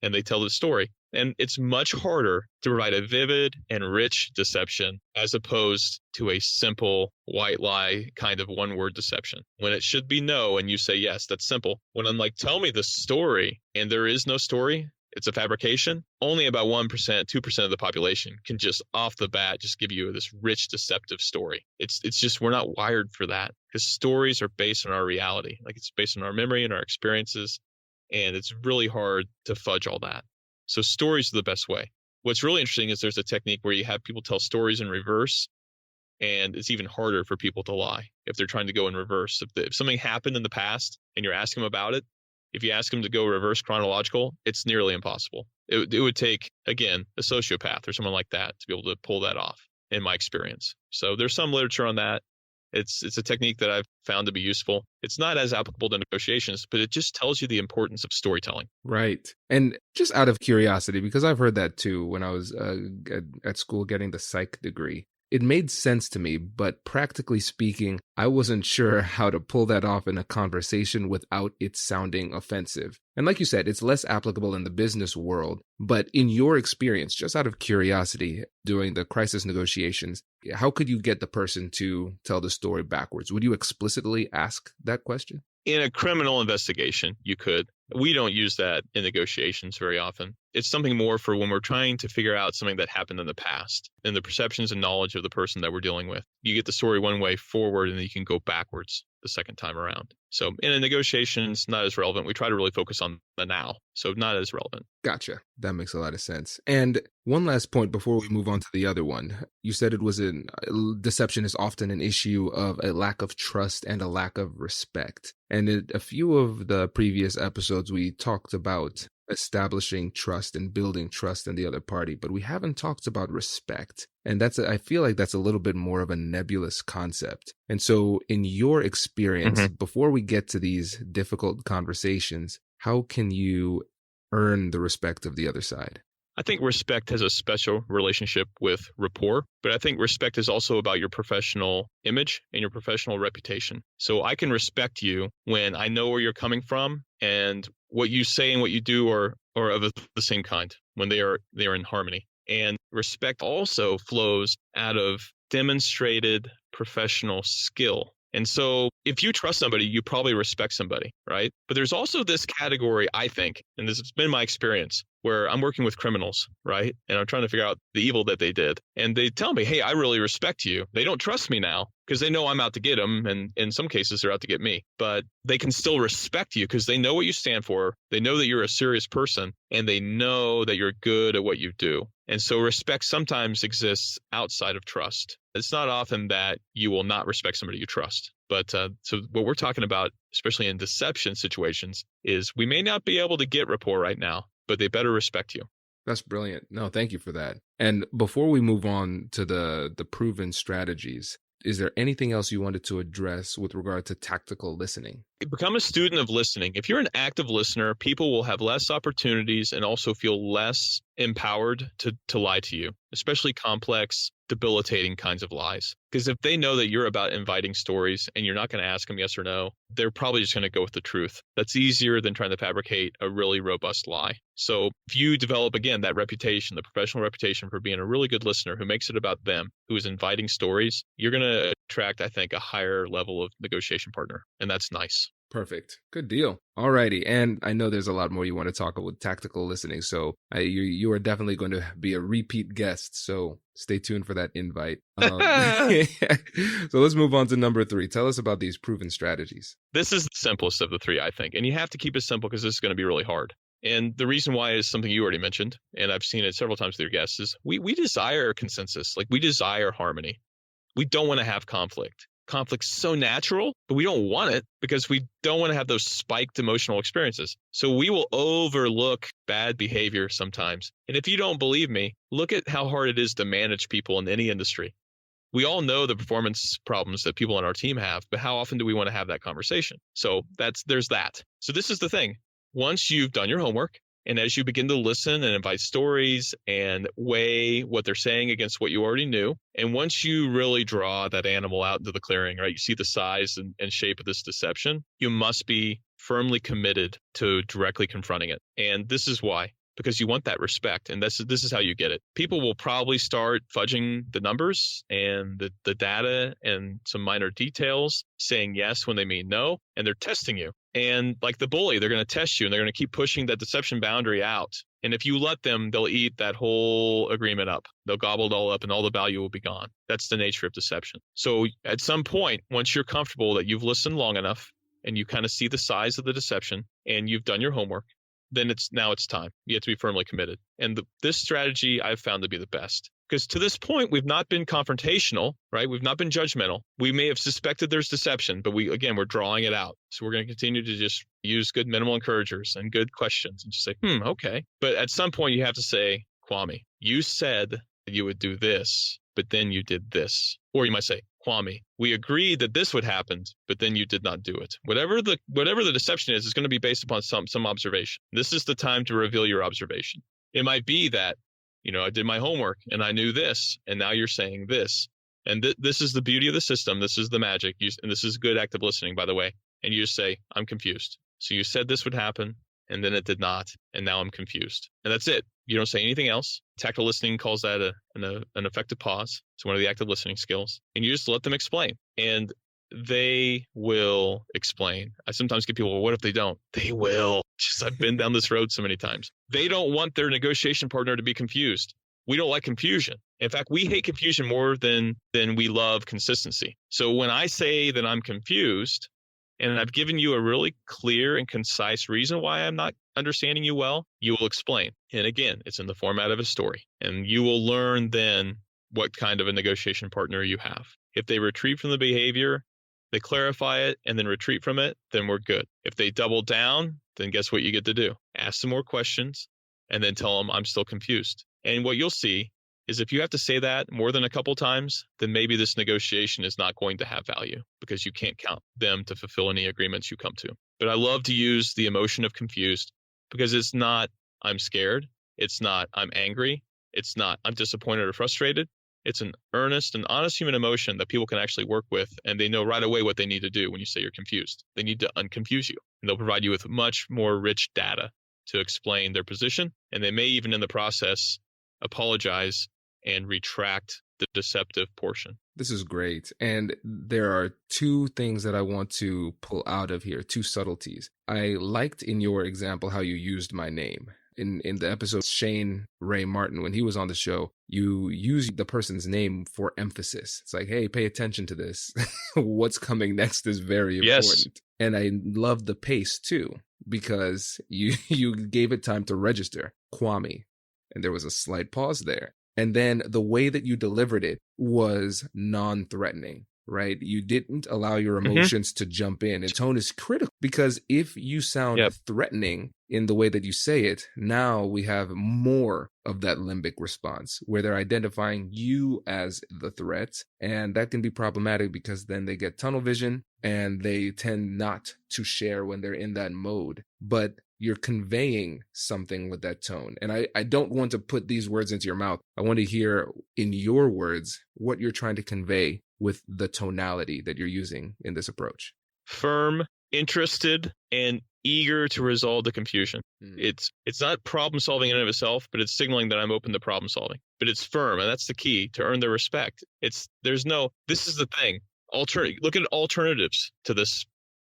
And they tell the story. And it's much harder to provide a vivid and rich deception as opposed to a simple white lie kind of one word deception. When it should be no, and you say yes, that's simple. When I'm like, tell me the story, and there is no story, it's a fabrication, only about 1%, 2% of the population can just off the bat just give you this rich, deceptive story. It's just we're not wired for that because stories are based on our reality. Like it's based on our memory and our experiences. And it's really hard to fudge all that. So stories are the best way. What's really interesting is there's a technique where you have people tell stories in reverse, and it's even harder for people to lie if they're trying to go in reverse. If something happened in the past and you're asking them about it, if you ask them to go reverse chronological, it's nearly impossible. It would take, again, a sociopath or someone like that to be able to pull that off, in my experience. So there's some literature on that. It's a technique that I've found to be useful. It's not as applicable to negotiations, but it just tells you the importance of storytelling. Right. And just out of curiosity, because I've heard that too when I was at school getting the psych degree, it made sense to me, but practically speaking, I wasn't sure how to pull that off in a conversation without it sounding offensive. And like you said, it's less applicable in the business world. But in your experience, just out of curiosity, doing the crisis negotiations, how could you get the person to tell the story backwards? Would you explicitly ask that question? In a criminal investigation, you could. We don't use that in negotiations very often. It's something more for when we're trying to figure out something that happened in the past and the perceptions and knowledge of the person that we're dealing with. You get the story one way forward and then you can go backwards the second time around. So in a negotiation, it's not as relevant. We try to really focus on the now. So not as relevant. Gotcha. That makes a lot of sense. And one last point before we move on to the other one. You said it was deception is often an issue of a lack of trust and a lack of respect. And in a few of the previous episodes, we talked about establishing trust and building trust in the other party, but we haven't talked about respect. And I feel like that's a little bit more of a nebulous concept. And so in your experience, before we get to these difficult conversations, how can you earn the respect of the other side? I think respect has a special relationship with rapport, but I think respect is also about your professional image and your professional reputation. So I can respect you when I know where you're coming from and what you say and what you do are of the same kind, when they are in harmony. And respect also flows out of demonstrated professional skill. And so if you trust somebody, you probably respect somebody, right? But there's also this category, I think, and this has been my experience, where I'm working with criminals, right? And I'm trying to figure out the evil that they did. And they tell me, hey, I really respect you. They don't trust me now because they know I'm out to get them. And in some cases, they're out to get me. But they can still respect you because they know what you stand for. They know that you're a serious person and they know that you're good at what you do. And so respect sometimes exists outside of trust. It's not often that you will not respect somebody you trust. But so what we're talking about, especially in deception situations, is we may not be able to get rapport right now, but they better respect you. That's brilliant. No, thank you for that. And before we move on to the proven strategies, is there anything else you wanted to address with regard to tactical listening? Become a student of listening. If you're an active listener, people will have less opportunities and also feel less empowered to lie to you, especially complex, debilitating kinds of lies. Because if they know that you're about inviting stories and you're not going to ask them yes or no, they're probably just going to go with the truth. That's easier than trying to fabricate a really robust lie. So if you develop, again, that reputation, the professional reputation for being a really good listener who makes it about them, who is inviting stories, you're going to attract, I think, a higher level of negotiation partner. And that's nice. Perfect. Good deal. Alrighty. And I know there's a lot more you want to talk about with tactical listening. So you are definitely going to be a repeat guest. So stay tuned for that invite. So let's move on to number 3. Tell us about these proven strategies. This is the simplest of the 3, I think. And you have to keep it simple because this is going to be really hard. And the reason why is something you already mentioned, and I've seen it several times with your guests, is we desire consensus. Like we desire harmony. We don't want to have conflict. Conflict's so natural, but we don't want it because we don't want to have those spiked emotional experiences. So we will overlook bad behavior sometimes. And if you don't believe me, look at how hard it is to manage people in any industry. We all know the performance problems that people on our team have, but how often do we want to have that conversation? So there's that. So this is the thing. Once you've done your homework, and as you begin to listen and invite stories and weigh what they're saying against what you already knew, and once you really draw that animal out into the clearing, right, you see the size and shape of this deception, you must be firmly committed to directly confronting it. And this is why. Because you want that respect, and this is how you get it. People will probably start fudging the numbers and the data and some minor details, saying yes when they mean no, and they're testing you. And like the bully, they're going to test you, and they're going to keep pushing that deception boundary out. And if you let them, they'll eat that whole agreement up. They'll gobble it all up, and all the value will be gone. That's the nature of deception. So at some point, once you're comfortable that you've listened long enough and you kind of see the size of the deception and you've done your homework, then it's time. You have to be firmly committed. And this strategy I've found to be the best. Because to this point, we've not been confrontational, right? We've not been judgmental. We may have suspected there's deception, but we're drawing it out. So we're going to continue to just use good minimal encouragers and good questions and just say, okay. But at some point you have to say, Kwame, you said that you would do this, but then you did this. Or you might say, Kwame, we agreed that this would happen, but then you did not do it. Whatever the deception is going to be based upon some observation. This is the time to reveal your observation. It might be that, I did my homework and I knew this, and now you're saying this. And this is the beauty of the system. This is the magic. And this is good active listening, by the way. And you just say, I'm confused. So you said this would happen, and then it did not, and now I'm confused. And that's it. You don't say anything else. Tactile listening calls that an effective pause. It's one of the active listening skills. And you just let them explain. And they will explain. I sometimes get people, well, what if they don't? They will. Just I've been down this road so many times. They don't want their negotiation partner to be confused. We don't like confusion. In fact, we hate confusion more than we love consistency. So when I say that I'm confused, and I've given you a really clear and concise reason why I'm not understanding you well, you will explain. And again, it's in the format of a story. And you will learn then what kind of a negotiation partner you have. If they retreat from the behavior, they clarify it, and then retreat from it, then we're good. If they double down, then guess what you get to do? Ask some more questions, and then tell them I'm still confused. And what you'll see is if you have to say that more than a couple times, then maybe this negotiation is not going to have value because you can't count them to fulfill any agreements you come to. But I love to use the emotion of confused because it's not I'm scared. It's not I'm angry. It's not I'm disappointed or frustrated. It's an earnest and honest human emotion that people can actually work with, and they know right away what they need to do when you say you're confused. They need to unconfuse you, and they'll provide you with much more rich data to explain their position, and they may even in the process apologize and retract the deceptive portion. This is great. And there are two things that I want to pull out of here, two subtleties. I liked in your example how you used my name. In the episode Shane Ray Martin, when he was on the show, you use the person's name for emphasis. It's like, hey, pay attention to this. What's coming next is very important. Yes. And I love the pace too, because you gave it time to register, Kwame. And there was a slight pause there. And then the way that you delivered it was non-threatening, right? You didn't allow your emotions to jump in. And tone is critical because if you sound threatening in the way that you say it, now we have more of that limbic response where they're identifying you as the threat. And that can be problematic because then they get tunnel vision and they tend not to share when they're in that mode. But you're conveying something with that tone. And I don't want to put these words into your mouth. I want to hear in your words what you're trying to convey with the tonality that you're using in this approach. Firm, interested, and eager to resolve the confusion. It's not problem solving in and of itself, but it's signaling that I'm open to problem solving. But it's firm, and that's the key to earn their respect. This is the thing. Look at alternatives to this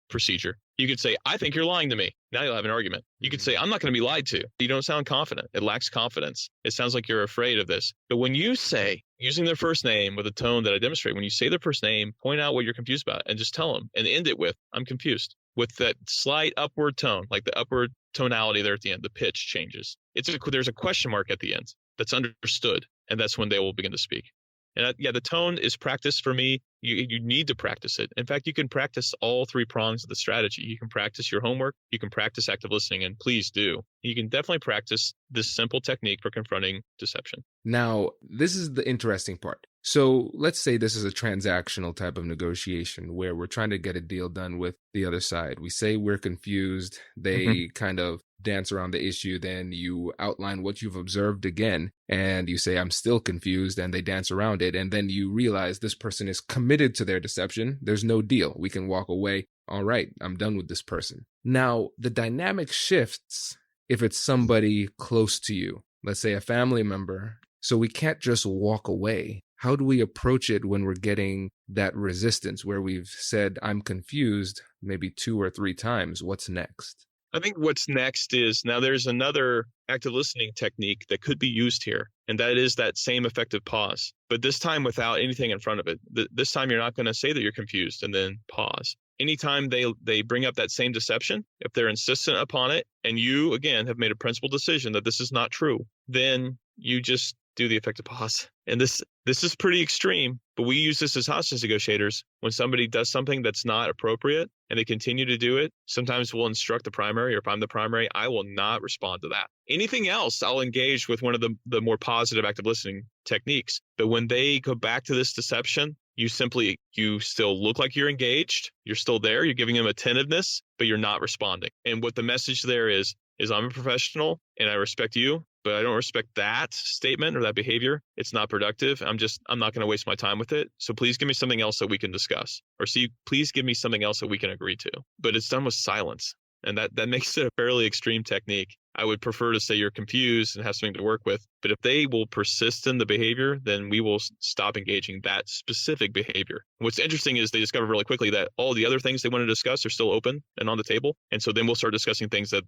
procedure. You could say, I think you're lying to me. Now you'll have an argument. You could say, I'm not going to be lied to. You don't sound confident. It lacks confidence. It sounds like you're afraid of this. But when you say, using their first name with a tone that I demonstrate, when you say their first name, point out what you're confused about and just tell them and end it with, I'm confused. With that slight upward tone, like the upward tonality there at the end, the pitch changes. There's a question mark at the end that's understood. And that's when they will begin to speak. And the tone is practice for me. You need to practice it. In fact, you can practice all three prongs of the strategy. You can practice your homework. You can practice active listening, and please do. You can definitely practice this simple technique for confronting deception. Now, this is the interesting part. So let's say this is a transactional type of negotiation where we're trying to get a deal done with the other side. We say we're confused. Hmm. They kind of dance around the issue. Then you outline what you've observed again, and you say, I'm still confused. And they dance around it. And then you realize this person is committed to their deception. There's no deal. We can walk away. All right, I'm done with this person. Now, the dynamic shifts if it's somebody close to you, let's say a family member. So we can't just walk away. How do we approach it when we're getting that resistance where we've said, I'm confused, maybe 2 or 3 times? What's next? I think what's next is now there's another active listening technique that could be used here, and that is that same effective pause, but this time without anything in front of it. This time you're not going to say that you're confused and then pause. Anytime they bring up that same deception, if they're insistent upon it, and you, again, have made a principled decision that this is not true, then you just do the effective pause. And this is pretty extreme, but we use this as hostage negotiators. When somebody does something that's not appropriate and they continue to do it, sometimes we'll instruct the primary, or if I'm the primary, I will not respond to that. Anything else, I'll engage with one of the more positive active listening techniques. But when they go back to this deception, you still look like you're engaged. You're still there. You're giving them attentiveness, but you're not responding. And what the message there is I'm a professional and I respect you, but I don't respect that statement or that behavior. It's not productive. I'm not going to waste my time with it. So please give me something else that we can discuss, or please give me something else that we can agree to. But it's done with silence. And that makes it a fairly extreme technique. I would prefer to say you're confused and have something to work with. But if they will persist in the behavior, then we will stop engaging that specific behavior. What's interesting is they discover really quickly that all the other things they want to discuss are still open and on the table. And so then we'll start discussing things that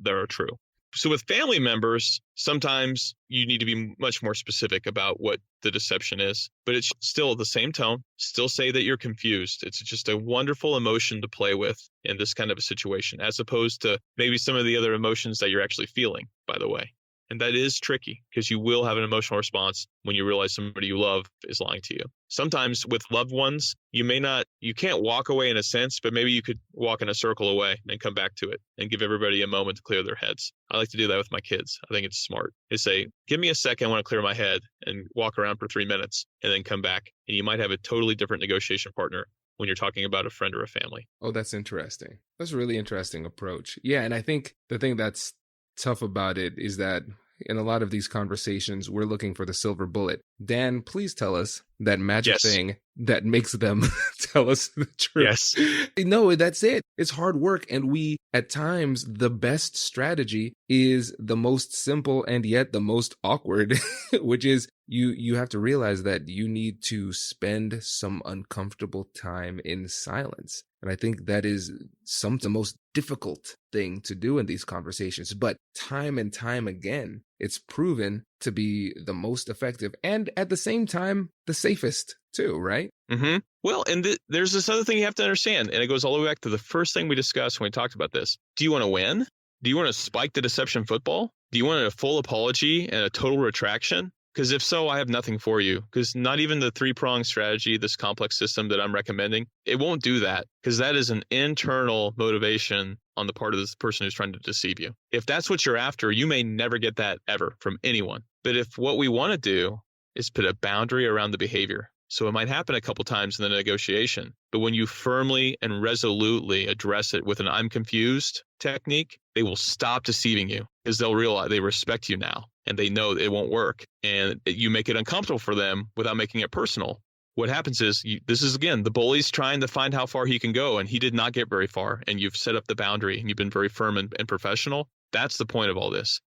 are true. So with family members, sometimes you need to be much more specific about what the deception is, but it's still the same tone. Still say that you're confused. It's just a wonderful emotion to play with in this kind of a situation, as opposed to maybe some of the other emotions that you're actually feeling, by the way. And that is tricky because you will have an emotional response when you realize somebody you love is lying to you. Sometimes with loved ones, you can't walk away in a sense, but maybe you could walk in a circle away and come back to it and give everybody a moment to clear their heads. I like to do that with my kids. I think it's smart. They say, give me a second, I want to clear my head, and walk around for 3 minutes and then come back. And you might have a totally different negotiation partner when you're talking about a friend or a family. Oh, that's interesting. That's a really interesting approach. Yeah. And I think the thing that's tough about it is that in a lot of these conversations, we're looking for the silver bullet. Dan, please tell us that magic thing that makes them tell us the truth. Yes. No, that's it. It's hard work. And at times, the best strategy is the most simple and yet the most awkward, which is you have to realize that you need to spend some uncomfortable time in silence. And I think that is the most difficult thing to do in these conversations. But time and time again, it's proven to be the most effective and at the same time, the safest too, right? Mm-hmm. Well, and there's this other thing you have to understand, and it goes all the way back to the first thing we discussed when we talked about this. Do you want to win? Do you want to spike the deception football? Do you want a full apology and a total retraction? Because if so, I have nothing for you. Because not even the 3-pronged strategy, this complex system that I'm recommending, it won't do that. Because that is an internal motivation on the part of this person who's trying to deceive you. If that's what you're after, you may never get that ever from anyone. But if what we want to do is put a boundary around the behavior. So it might happen a couple times in the negotiation, but when you firmly and resolutely address it with an I'm confused technique, they will stop deceiving you because they'll realize they respect you now and they know it won't work. And you make it uncomfortable for them without making it personal. What happens is this is, again, the bully's trying to find how far he can go, and he did not get very far. And you've set up the boundary and you've been very firm and professional. That's the point of all this.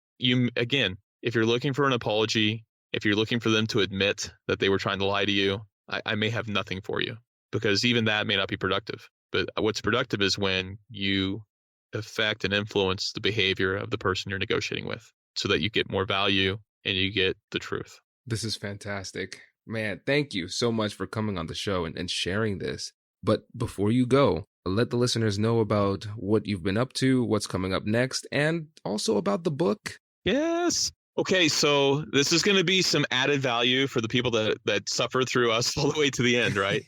Again, if you're looking for an apology, if you're looking for them to admit that they were trying to lie to you, I may have nothing for you, because even that may not be productive. But what's productive is when you affect and influence the behavior of the person you're negotiating with so that you get more value and you get the truth. This is fantastic. Man, thank you so much for coming on the show and sharing this. But before you go, let the listeners know about what you've been up to, what's coming up next, and also about the book. Yes. Okay, so this is going to be some added value for the people that suffer through us all the way to the end, right?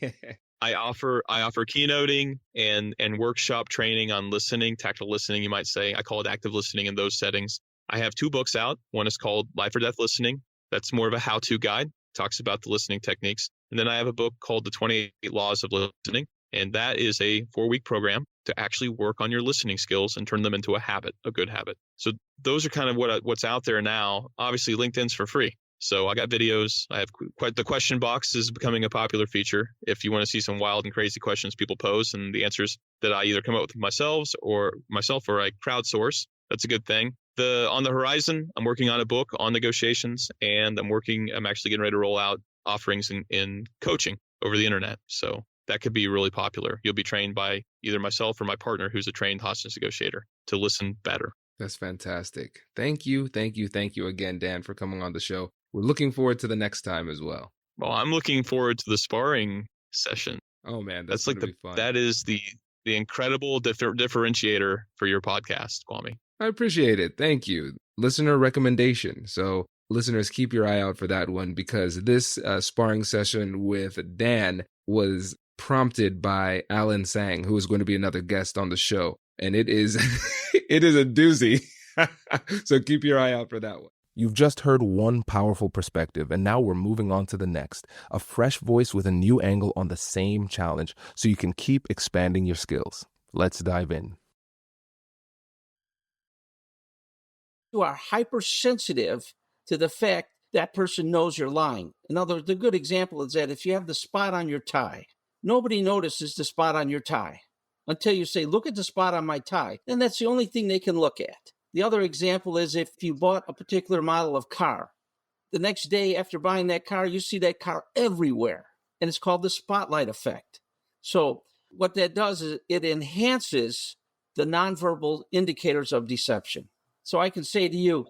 I offer keynoting and workshop training on listening, tactical listening, you might say. I call it active listening in those settings. I have 2 books out. One is called Life or Death Listening. That's more of a how-to guide. talks about the listening techniques. And then I have a book called The 28 Laws of Listening. And that is a 4-week program to actually work on your listening skills and turn them into a habit, a good habit. So those are kind of what's out there now. Obviously, LinkedIn's for free. So I got videos. I have quite the question box is becoming a popular feature. If you want to see some wild and crazy questions people pose and the answers that I either come up with myself or I crowdsource, that's a good thing. On the horizon, I'm working on a book on negotiations, and I'm actually getting ready to roll out offerings in coaching over the internet. So that could be really popular. You'll be trained by either myself or my partner, who's a trained hostage negotiator, to listen better. That's fantastic. Thank you again, Dan, for coming on the show. We're looking forward to the next time as well. Well, I'm looking forward to the sparring session. Oh man, that's like fun. That is the incredible differentiator for your podcast, Kwame. I appreciate it. Thank you. Listener recommendation. So listeners, keep your eye out for that one, because this sparring session with Dan was prompted by Alan Sang, who is going to be another guest on the show. And it is it is a doozy. So keep your eye out for that one. You've just heard one powerful perspective, and now we're moving on to the next. A fresh voice with a new angle on the same challenge, so you can keep expanding your skills. Let's dive in. You are hypersensitive to the fact that person knows you're lying. In other words, the good example is that if you have the spot on your tie, nobody notices the spot on your tie until you say, look at the spot on my tie. Then that's the only thing they can look at. The other example is if you bought a particular model of car, the next day after buying that car, you see that car everywhere. And it's called the spotlight effect. So what that does is it enhances the nonverbal indicators of deception. So I can say to you,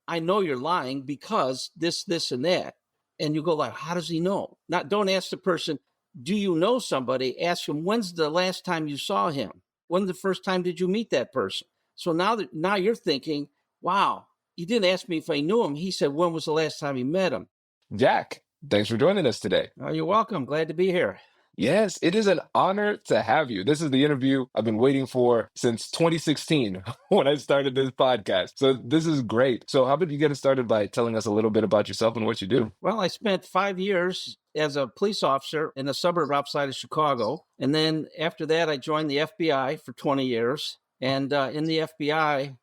I know you're lying because this, and that. And you go like, how does he know? Don't ask the person, do you know somebody? Ask him, when's the last time you saw him? When's the first time did you meet that person? So now you're thinking, wow, he didn't ask me if I knew him. He said, when was the last time he met him? Jack, thanks for joining us today. Oh, you're welcome. Glad to be here. Yes, it is an honor to have you. This is the interview I've been waiting for since 2016 when I started this podcast. So this is great. So how about you get us started by telling us a little bit about yourself and what you do? Well, I spent 5 years as a police officer in a suburb outside of Chicago. And then after that, I joined the FBI for 20 years. And in the FBI,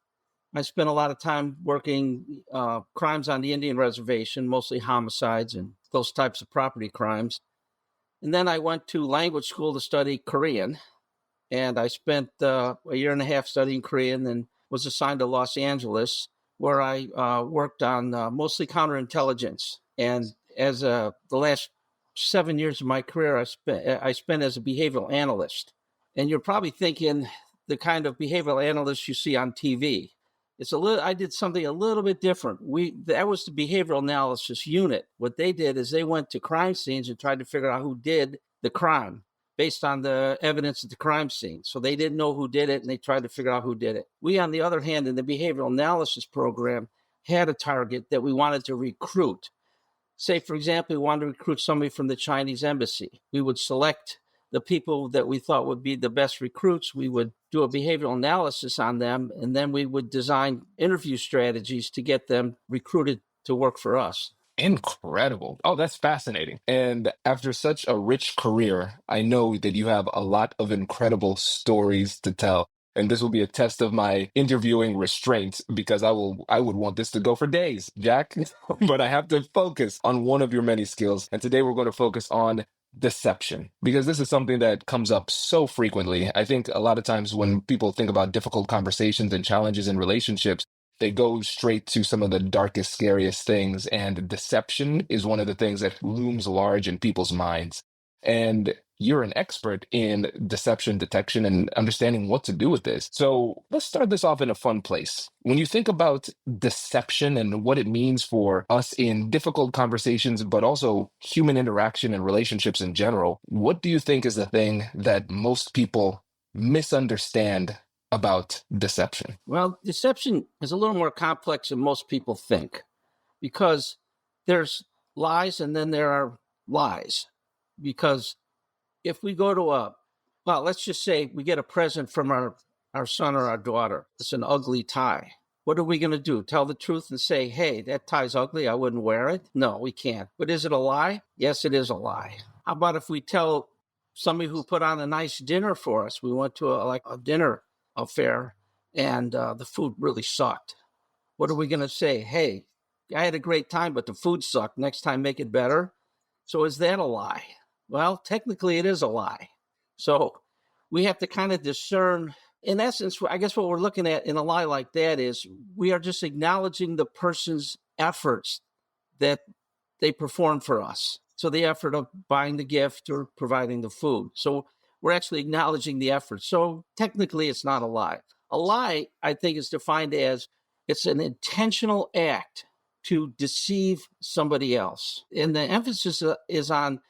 I spent a lot of time working crimes on the Indian reservation, mostly homicides and those types of property crimes. And then I went to language school to study Korean. And I spent a year and a half studying Korean and was assigned to Los Angeles, where I worked on mostly counterintelligence. And as the last 7 years of my career, I spent as a behavioral analyst. And you're probably thinking the kind of behavioral analyst you see on TV. I did something a little bit different. That was the behavioral analysis unit. What they did is they went to crime scenes and tried to figure out who did the crime based on the evidence at the crime scene. So they didn't know who did it, and they tried to figure out who did it. We, on the other hand, in the behavioral analysis program, had a target that we wanted to recruit. Say, for example, we wanted to recruit somebody from the Chinese embassy. We would select the people that we thought would be the best recruits. We would do a behavioral analysis on them, and then we would design interview strategies to get them recruited to work for us. Incredible. Oh, that's fascinating. And after such a rich career, I know that you have a lot of incredible stories to tell. And this will be a test of my interviewing restraint, because I would want this to go for days, Jack. But I have to focus on one of your many skills. And today we're going to focus on deception, because this is something that comes up so frequently. I think a lot of times when people think about difficult conversations and challenges in relationships, they go straight to some of the darkest, scariest things. And deception is one of the things that looms large in people's minds. And you're an expert in deception detection and understanding what to do with this. So let's start this off in a fun place. When you think about deception and what it means for us in difficult conversations, but also human interaction and relationships in general, what do you think is the thing that most people misunderstand about deception? Well, deception is a little more complex than most people think, because there's lies and then there are lies. Because if we go to let's just say we get a present from our son or our daughter. It's an ugly tie. What are we going to do? Tell the truth and say, hey, that tie's ugly. I wouldn't wear it? No, we can't. But is it a lie? Yes, it is a lie. How about if we tell somebody who put on a nice dinner for us? We went to a dinner affair and the food really sucked. What are we going to say? Hey, I had a great time, but the food sucked. Next time, make it better. So is that a lie? Well, technically, it is a lie. So we have to kind of discern. In essence, I guess what we're looking at in a lie like that is we are just acknowledging the person's efforts that they perform for us. So the effort of buying the gift or providing the food. So we're actually acknowledging the effort. So technically, it's not a lie. A lie, I think, is defined as it's an intentional act to deceive somebody else. And the emphasis is on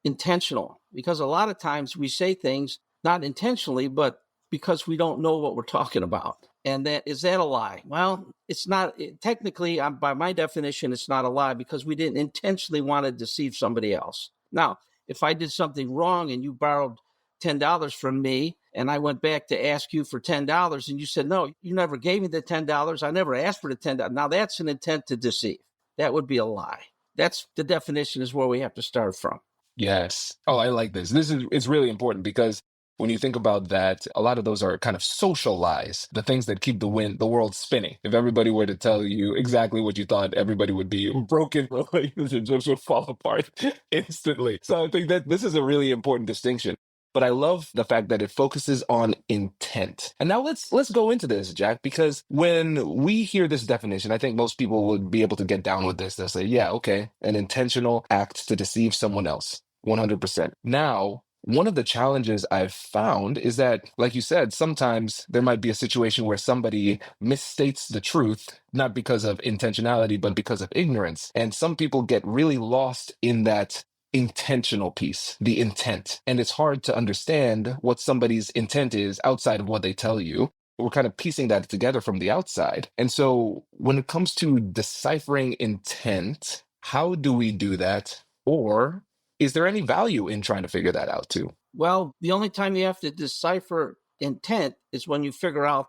intentional, because a lot of times we say things not intentionally, but because we don't know what we're talking about. And that is that a lie? Well, it's not technically, by my definition, it's not a lie because we didn't intentionally want to deceive somebody else. Now, if I did something wrong and you borrowed $10 from me and I went back to ask you for $10 and you said, no, you never gave me the $10. I never asked for the $10. Now that's an intent to deceive. That would be a lie. That's the definition is where we have to start from. Yes. Oh, I like this. It's really important because when you think about that, a lot of those are kind of social lies, the things that keep the world spinning. If everybody were to tell you exactly what you thought, everybody would be broken relationships would fall apart instantly. So I think that this is a really important distinction. But I love the fact that it focuses on intent. And now let's go into this, Jack, because when we hear this definition, I think most people would be able to get down with this. They'll say, yeah, okay, an intentional act to deceive someone else, 100%. Now, one of the challenges I've found is that, like you said, sometimes there might be a situation where somebody misstates the truth, not because of intentionality, but because of ignorance. And some people get really lost in that intentional piece, the intent. And it's hard to understand what somebody's intent is outside of what they tell you. We're kind of piecing that together from the outside. And so when it comes to deciphering intent, how do we do that? Or is there any value in trying to figure that out too? Well, the only time you have to decipher intent is when you figure out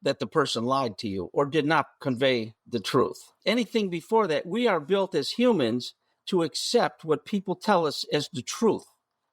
that the person lied to you or did not convey the truth. Anything before that, we are built as humans to accept what people tell us as the truth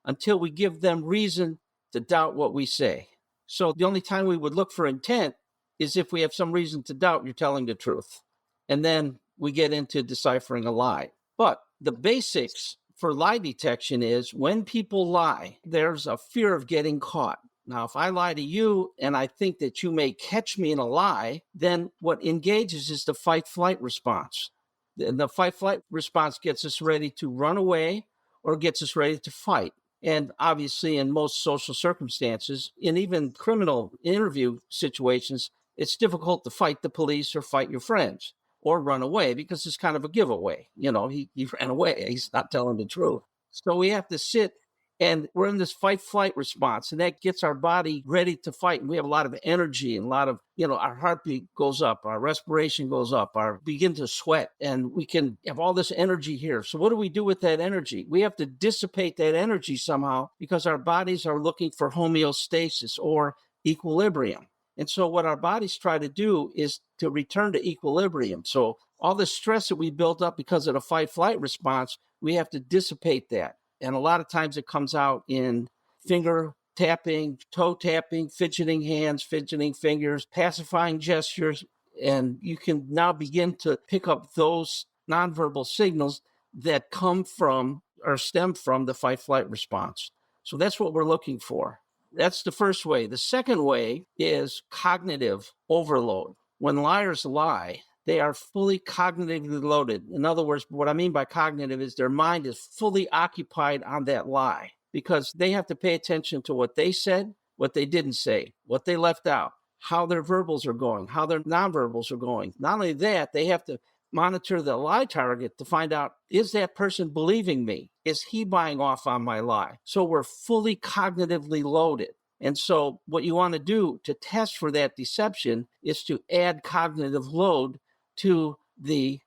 until we give them reason to doubt what we say. So the only time we would look for intent is if we have some reason to doubt you're telling the truth. And then we get into deciphering a lie. But the basics for lie detection is when people lie, there's a fear of getting caught. Now, if I lie to you and I think that you may catch me in a lie, then what engages is the fight-flight response. And the fight-flight response gets us ready to run away or gets us ready to fight. And obviously, in most social circumstances, in even criminal interview situations, it's difficult to fight the police or fight your friends or run away because it's kind of a giveaway. You know, he ran away. He's not telling the truth. So we have to sit and we're in this fight flight response, and that gets our body ready to fight. And we have a lot of energy and a lot of, our heartbeat goes up, our respiration goes up, our begin to sweat, and we can have all this energy here. So what do we do with that energy? We have to dissipate that energy somehow because our bodies are looking for homeostasis or equilibrium. And so what our bodies try to do is to return to equilibrium. So all the stress that we built up because of the fight-flight response, we have to dissipate that. And a lot of times it comes out in finger tapping, toe tapping, fidgeting hands, fidgeting fingers, pacifying gestures. And you can now begin to pick up those nonverbal signals that come from or stem from the fight-flight response. So that's what we're looking for. That's the first way. The second way is cognitive overload. When liars lie, they are fully cognitively loaded. In other words, what I mean by cognitive is their mind is fully occupied on that lie because they have to pay attention to what they said, what they didn't say, what they left out, how their verbals are going, how their nonverbals are going. Not only that, they have to monitor the lie target to find out, is that person believing me? Is he buying off on my lie? So we're fully cognitively loaded. And so what you want to do to test for that deception is to add cognitive load to the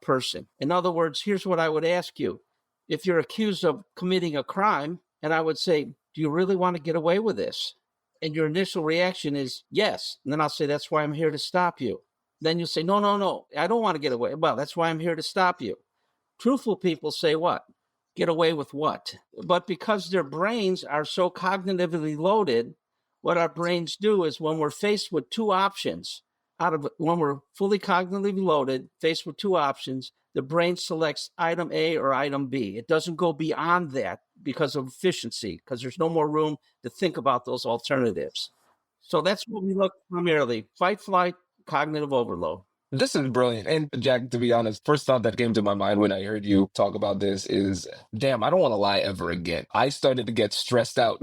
person. In other words, here's what I would ask you. If you're accused of committing a crime, and I would say, do you really want to get away with this? And your initial reaction is yes. And then I'll say, that's why I'm here to stop you. Then you say, no, no, no, I don't want to get away. Well, that's why I'm here to stop you. Truthful people say what? Get away with what? But because their brains are so cognitively loaded, what our brains do is when we're faced with two options, when we're fully cognitively loaded, faced with two options, the brain selects item A or item B. It doesn't go beyond that because of efficiency, because there's no more room to think about those alternatives. So that's what we look primarily: fight, flight, cognitive overload. This is brilliant. And Jack, to be honest, first thought that came to my mind when I heard you talk about this is, damn, I don't want to lie ever again. I started to get stressed out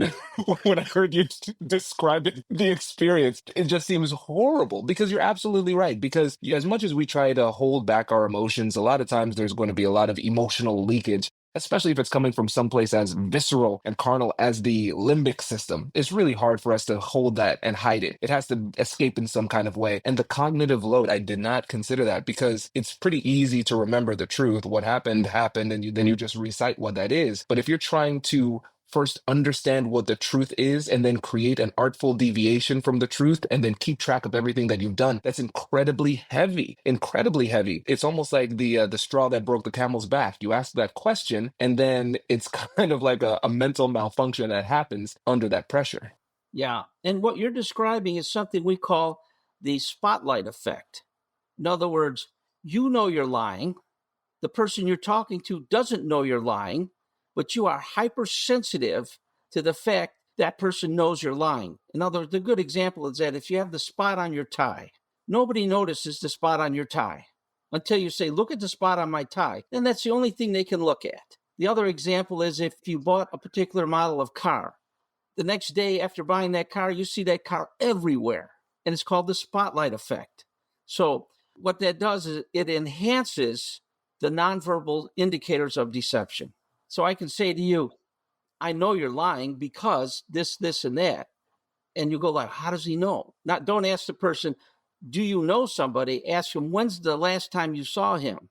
when I heard you describe the experience. It just seems horrible because you're absolutely right. Because as much as we try to hold back our emotions, a lot of times there's going to be a lot of emotional leakage, especially if it's coming from someplace as visceral and carnal as the limbic system. It's really hard for us to hold that and hide it. It has to escape in some kind of way. And the cognitive load, I did not consider that because it's pretty easy to remember the truth. What happened, happened, and then you just recite what that is. But if you're trying to first understand what the truth is and then create an artful deviation from the truth and then keep track of everything that you've done, that's incredibly heavy. It's almost like the straw that broke the camel's back. You ask that question and then it's kind of like a mental malfunction that happens under that pressure. Yeah. And what you're describing is something we call the spotlight effect. In other words, you know you're lying. The person you're talking to doesn't know you're lying, but you are hypersensitive to the fact that person knows you're lying. In other words, the good example is that if you have the spot on your tie, nobody notices the spot on your tie until you say, look at the spot on my tie. Then that's the only thing they can look at. The other example is if you bought a particular model of car, the next day after buying that car, you see that car everywhere. And it's called the spotlight effect. So what that does is it enhances the nonverbal indicators of deception. So I can say to you, I know you're lying because this, and that. And you go like, how does he know? Not, don't ask the person, do you know somebody? Ask him, when's the last time you saw him?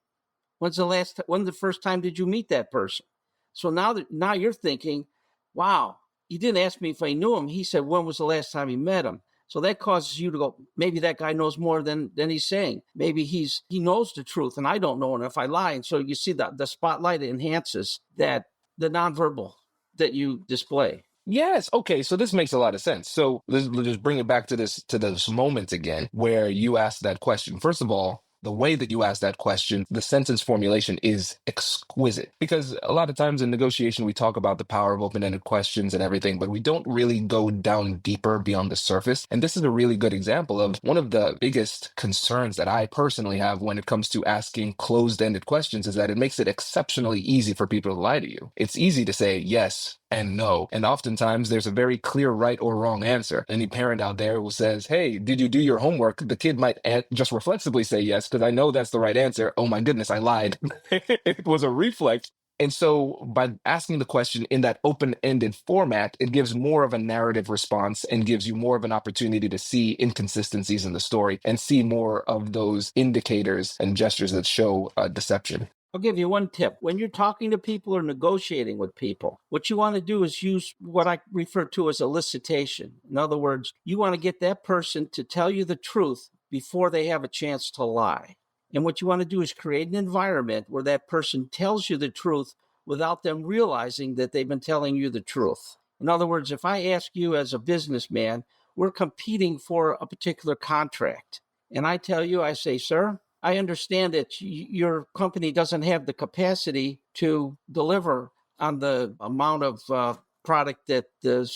When's the first time did you meet that person? So now you're thinking, wow, he didn't ask me if I knew him. He said, when was the last time he met him? So that causes you to go, maybe that guy knows more than he's saying. Maybe he knows the truth and I don't know. And if I lie, and so you see that the spotlight enhances that, the nonverbal that you display. Yes. Okay. So this makes a lot of sense. So let's just bring it back to this moment again where you asked that question. First of all, the way that you asked that question, the sentence formulation is exquisite because a lot of times in negotiation, we talk about the power of open-ended questions and everything, but we don't really go down deeper beyond the surface. And this is a really good example of one of the biggest concerns that I personally have when it comes to asking closed-ended questions is that it makes it exceptionally easy for people to lie to you. It's easy to say yes and no. And oftentimes there's a very clear right or wrong answer. Any parent out there who says, hey, did you do your homework? The kid might just reflexively say yes, because I know that's the right answer. Oh my goodness, I lied. It was a reflex. And so by asking the question in that open-ended format, it gives more of a narrative response and gives you more of an opportunity to see inconsistencies in the story and see more of those indicators and gestures that show deception. I'll give you one tip. When you're talking to people or negotiating with people, what you want to do is use what I refer to as elicitation. In other words, you want to get that person to tell you the truth before they have a chance to lie. And what you want to do is create an environment where that person tells you the truth without them realizing that they've been telling you the truth. In other words, if I ask you as a businessman, we're competing for a particular contract, and I tell you, I say, sir, I understand that your company doesn't have the capacity to deliver on the amount of product that the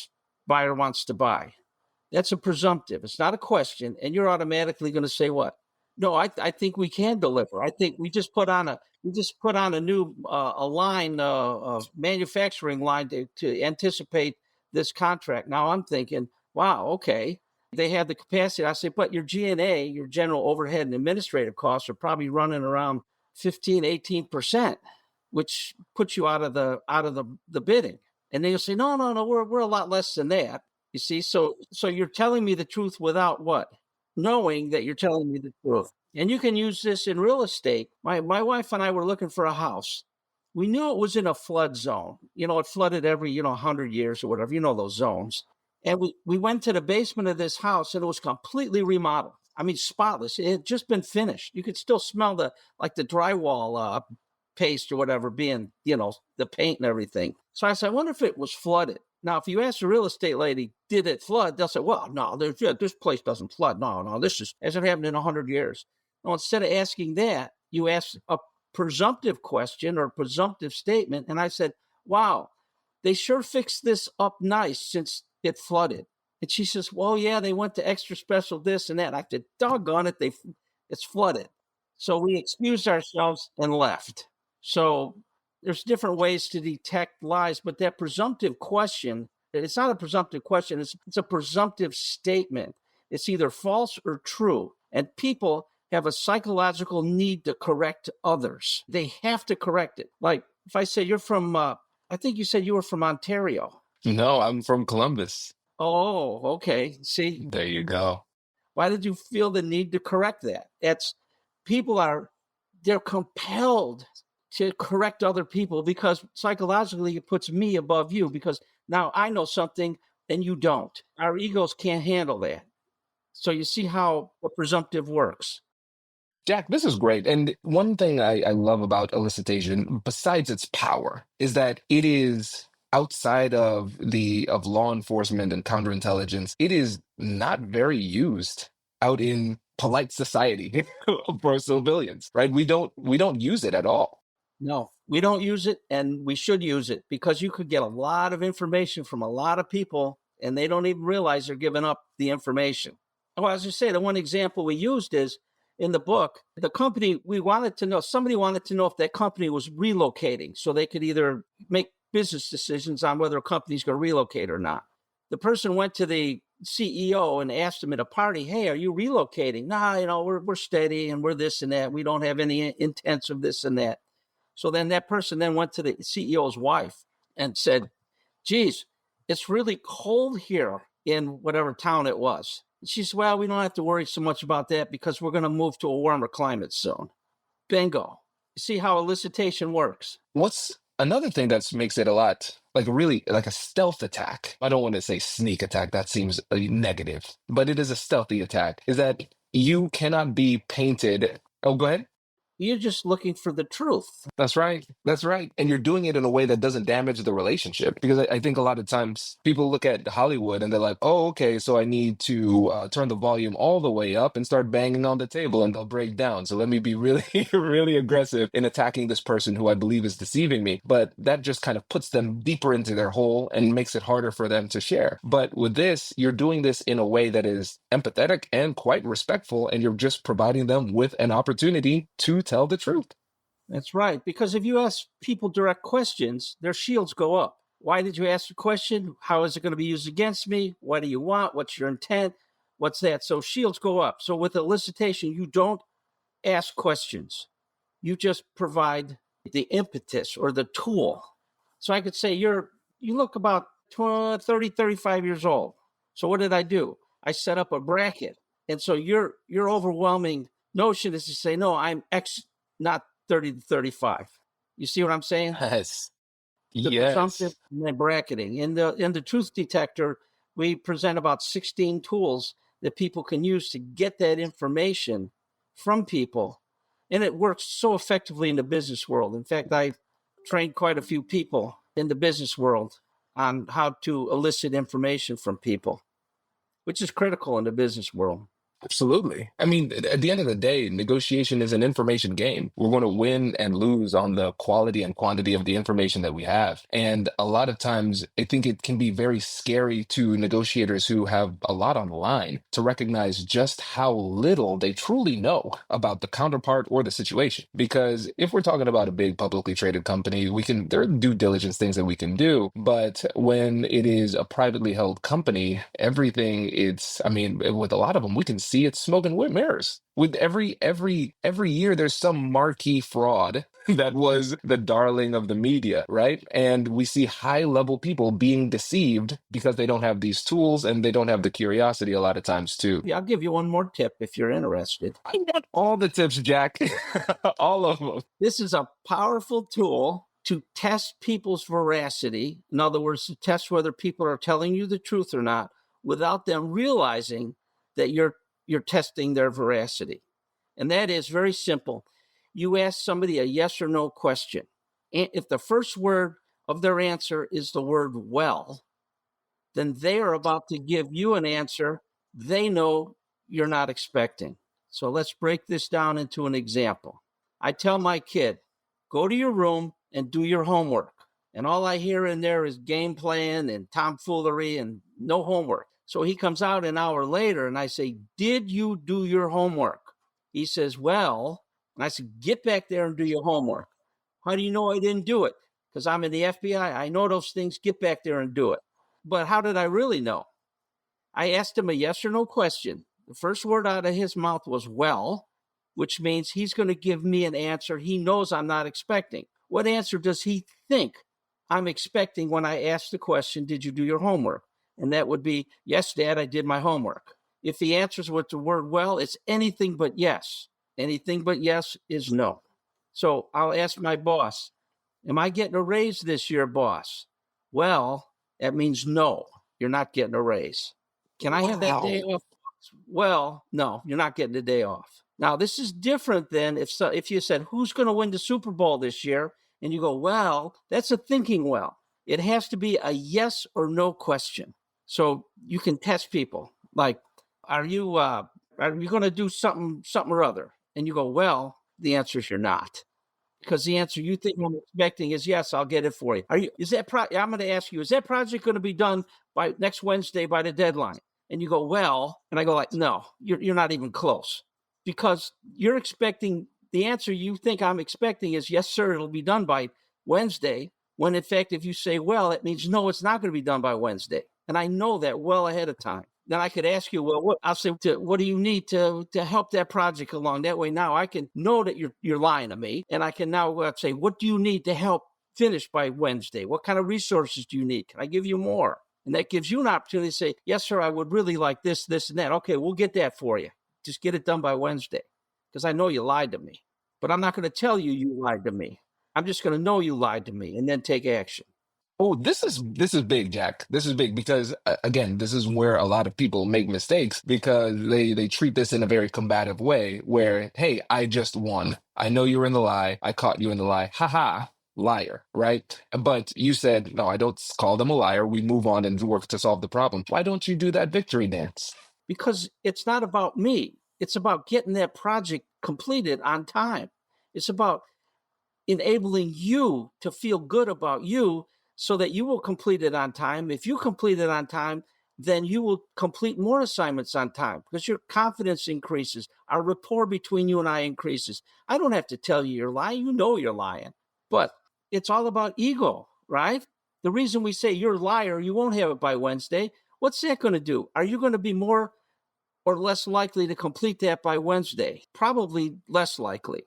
buyer wants to buy. That's a presumptive. It's not a question. And you're automatically going to say what? No, I think we can deliver. I think we just put on a new a line, a manufacturing line to anticipate this contract. Now I'm thinking, wow, okay. They have the capacity. I say, but your G&A, your general overhead and administrative costs are probably running around 15, 18%, which puts you out of the bidding. And then you'll say, no, we're a lot less than that. You see, so you're telling me the truth without what? Knowing that you're telling me the truth. And you can use this in real estate. My wife and I were looking for a house. We knew it was in a flood zone. It flooded every, 100 years or whatever, those zones. And we went to the basement of this house and it was completely remodeled. I mean, spotless. It had just been finished. You could still smell the drywall paste or whatever being, the paint and everything. So I said, I wonder if it was flooded. Now, if you ask a real estate lady, did it flood? They'll say, well, no, this place doesn't flood. No, this hasn't happened in 100 years. Well, instead of asking that, you ask a presumptive question or presumptive statement. And I said, wow, they sure fixed this up nice since it flooded. And she says, well, yeah, they went to extra special this and that. I said, doggone it, it's flooded. So we excused ourselves and left. So there's different ways to detect lies, but that presumptive question, it's not a presumptive question, it's a presumptive statement. It's either false or true. And people have a psychological need to correct others. They have to correct it. Like if I say you're from, I think you said you were from Ontario. No, I'm from Columbus. Oh, okay. See, There you go. why did you feel the need to correct that? They're compelled to correct other people because psychologically it puts me above you because now I know something and you don't. Our egos can't handle that. So you see how the presumptive works. Jack, this is great. And one thing I love about elicitation, besides its power, is that it is outside of law enforcement and counterintelligence. It is not very used out in polite society for civilians, right? We don't use it at all. No, we don't use it and we should use it because you could get a lot of information from a lot of people and they don't even realize they're giving up the information. Well, as I say, the one example we used is in the book, the company somebody wanted to know if that company was relocating so they could either make business decisions on whether a company's going to relocate or not. The person went to the CEO and asked him at a party, hey, are you relocating? Nah, we're steady and we're this and that. We don't have any intents of this and that. So then that person then went to the CEO's wife and said, geez, it's really cold here in whatever town it was. She said, well, we don't have to worry so much about that because we're going to move to a warmer climate soon. Bingo. You see how elicitation works? What's another thing that makes it a lot really like a stealth attack? I don't want to say sneak attack, that seems negative, but it is a stealthy attack, is that you cannot be painted. Oh, go ahead. You're just looking for the truth. That's right. That's right. And you're doing it in a way that doesn't damage the relationship. Because I think a lot of times people look at Hollywood and they're like, oh, okay, so I need to turn the volume all the way up and start banging on the table and they'll break down. So let me be really, really aggressive in attacking this person who I believe is deceiving me. But that just kind of puts them deeper into their hole and makes it harder for them to share. But with this, you're doing this in a way that is empathetic and quite respectful. And you're just providing them with an opportunity to tell the truth. That's right. Because if you ask people direct questions, their shields go up. Why did you ask the question? How is it going to be used against me? What do you want? What's your intent? What's that? So shields go up. So with elicitation, you don't ask questions. You just provide the impetus or the tool. So I could say you look about 30, 35 years old. So what did I do? I set up a bracket. And so your overwhelming notion is to say, no, I'm X, not 30 to 35. You see what I'm saying? Yes. The presumptive and the bracketing. In the truth detector, we present about 16 tools that people can use to get that information from people. And it works so effectively in the business world. In fact, I've trained quite a few people in the business world on how to elicit information from people, which is critical in the business world. Absolutely. I mean, at the end of the day, negotiation is an information game. We're going to win and lose on the quality and quantity of the information that we have. And a lot of times, I think it can be very scary to negotiators who have a lot on the line to recognize just how little they truly know about the counterpart or the situation. Because if we're talking about a big publicly traded company, there are due diligence things that we can do. But when it is a privately held company, everything with a lot of them, we can see it's smoke and mirrors. With every year, there's some marquee fraud that was the darling of the media, right? And we see high-level people being deceived because they don't have these tools and they don't have the curiosity a lot of times too. Yeah, I'll give you one more tip if you're interested. I got all the tips, Jack. All of them. This is a powerful tool to test people's veracity. In other words, to test whether people are telling you the truth or not without them realizing that you're you're testing their veracity. And that is very simple. You ask somebody a yes or no question. And if the first word of their answer is the word well, then they are about to give you an answer they know you're not expecting. So let's break this down into an example. I tell my kid, go to your room and do your homework. And all I hear in there is game playing and tomfoolery and no homework. So he comes out an hour later and I say, did you do your homework? He says, well, and I said, get back there and do your homework. How do you know I didn't do it? Because I'm in the FBI. I know those things. Get back there and do it. But how did I really know? I asked him a yes or no question. The first word out of his mouth was well, which means he's going to give me an answer he knows I'm not expecting. What answer does he think I'm expecting when I ask the question, did you do your homework? And that would be, yes, Dad, I did my homework. If he answers with the word well, it's anything but yes. Anything but yes is no. So I'll ask my boss, am I getting a raise this year, boss? Well, that means no, you're not getting a raise. Can I have that day off? Well, no, you're not getting the day off. Now, this is different than if you said, who's going to win the Super Bowl this year? And you go, well, that's a thinking well. It has to be a yes or no question. So you can test people like, are you going to do something or other? And you go, well, the answer is you're not. Because the answer you think I'm expecting is yes, I'll get it for you. I'm going to ask you, is that project going to be done by next Wednesday by the deadline? And you go, well, and I go like, no, you're not even close. Because you're expecting, the answer you think I'm expecting is yes, sir, it'll be done by Wednesday. When in fact, if you say, well, it means no, it's not going to be done by Wednesday. And I know that well ahead of time. Then I could ask you, well, I'll say, what do you need to help that project along? That way now I can know that you're lying to me. And I can now say, what do you need to help finish by Wednesday? What kind of resources do you need? Can I give you more? And that gives you an opportunity to say, yes, sir, I would really like this, this, and that. Okay, we'll get that for you. Just get it done by Wednesday. Because I know you lied to me. But I'm not going to tell you lied to me. I'm just going to know you lied to me and then take action. Oh, this is big, Jack. This is big because again, this is where a lot of people make mistakes because they treat this in a very combative way where, hey, I just won. I know you're in the lie. I caught you in the lie. Haha, liar, right? But you said, no, I don't call them a liar. We move on and work to solve the problem. Why don't you do that victory dance? Because it's not about me. It's about getting that project completed on time. It's about enabling you to feel good about you so that you will complete it on time. If you complete it on time, then you will complete more assignments on time because your confidence increases. Our rapport between you and I increases. I don't have to tell you you're lying. You know you're lying. But it's all about ego, right? The reason we say you're a liar, you won't have it by Wednesday. What's that going to do? Are you going to be more or less likely to complete that by Wednesday? Probably less likely.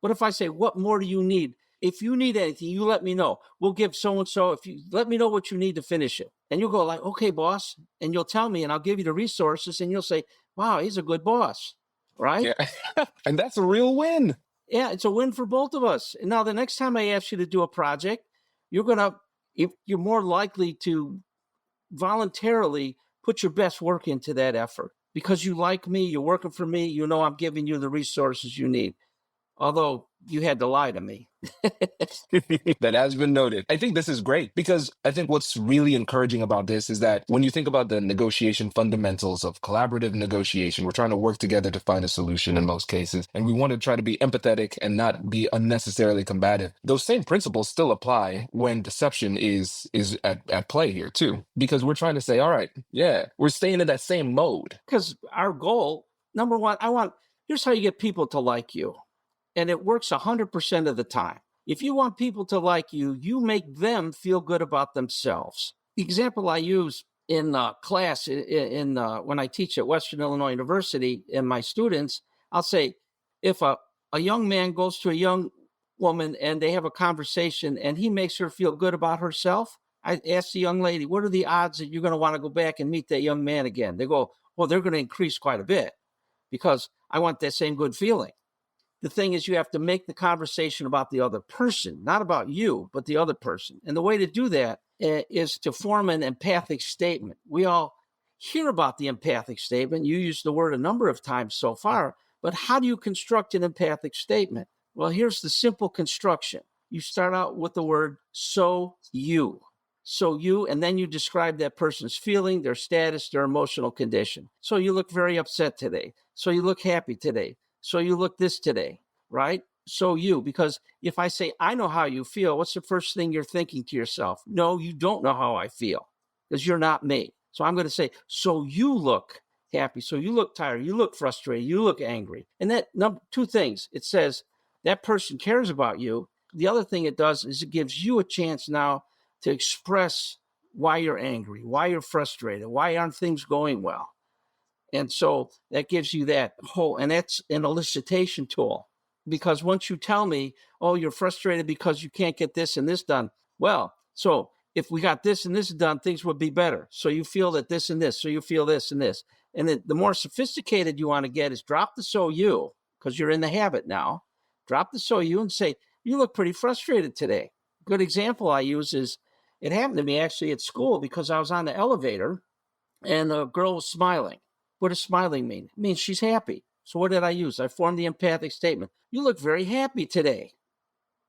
But if I say, what more do you need? If you need anything, you let me know. We'll give so-and-so, if you let me know what you need to finish it. And you'll go like, okay, boss. And you'll tell me and I'll give you the resources and you'll say, wow, he's a good boss, right? Yeah. And that's a real win. Yeah, it's a win for both of us. And now the next time I ask you to do a project, you're more likely to voluntarily put your best work into that effort because you like me, you're working for me, you know I'm giving you the resources you need. Although you had to lie to me. That has been noted. I think this is great because I think what's really encouraging about this is that when you think about the negotiation fundamentals of collaborative negotiation, we're trying to work together to find a solution in most cases. And we want to try to be empathetic and not be unnecessarily combative. Those same principles still apply when deception is at play here too. Because we're trying to say, all right, yeah, we're staying in that same mode. Because our goal, number one, here's how you get people to like you. And it works 100% of the time. If you want people to like you, you make them feel good about themselves. The example I use in class, when I teach at Western Illinois University and my students, I'll say, if a young man goes to a young woman and they have a conversation and he makes her feel good about herself, I ask the young lady, what are the odds that you're going to want to go back and meet that young man again? They go, well, they're going to increase quite a bit because I want that same good feeling. The thing is, you have to make the conversation about the other person, not about you, but the other person. And the way to do that is to form an empathic statement. hear about the empathic statement. You used the word a number of times so far, but how do you construct an empathic statement? Well, here's the simple construction. You start out with the word so you. So you, and then you describe that person's feeling, their status, their emotional condition. So you look very upset today. So you look happy today. So you look this today, right? So you, because if I say, I know how you feel, what's the first thing you're thinking to yourself? No, you don't know how I feel because you're not me. So I'm going to say, so you look happy. So you look tired. You look frustrated. You look angry. And that two things, it says that person cares about you. The other thing it does is it gives you a chance now to express why you're angry, why you're frustrated, why aren't things going well. And so that gives you that whole, and that's an elicitation tool. Because once you tell me, oh, you're frustrated because you can't get this and this done. Well, so if we got this and this done, things would be better. So you feel that this and this, so you feel this and this. And then the more sophisticated you want to get is drop the so you, because you're in the habit now. Drop the so you and say, you look pretty frustrated today. Good example I use is, it happened to me actually at school because I was on the elevator and a girl was smiling. What does smiling mean? It means she's happy. So what did I use? I formed the empathic statement. You look very happy today.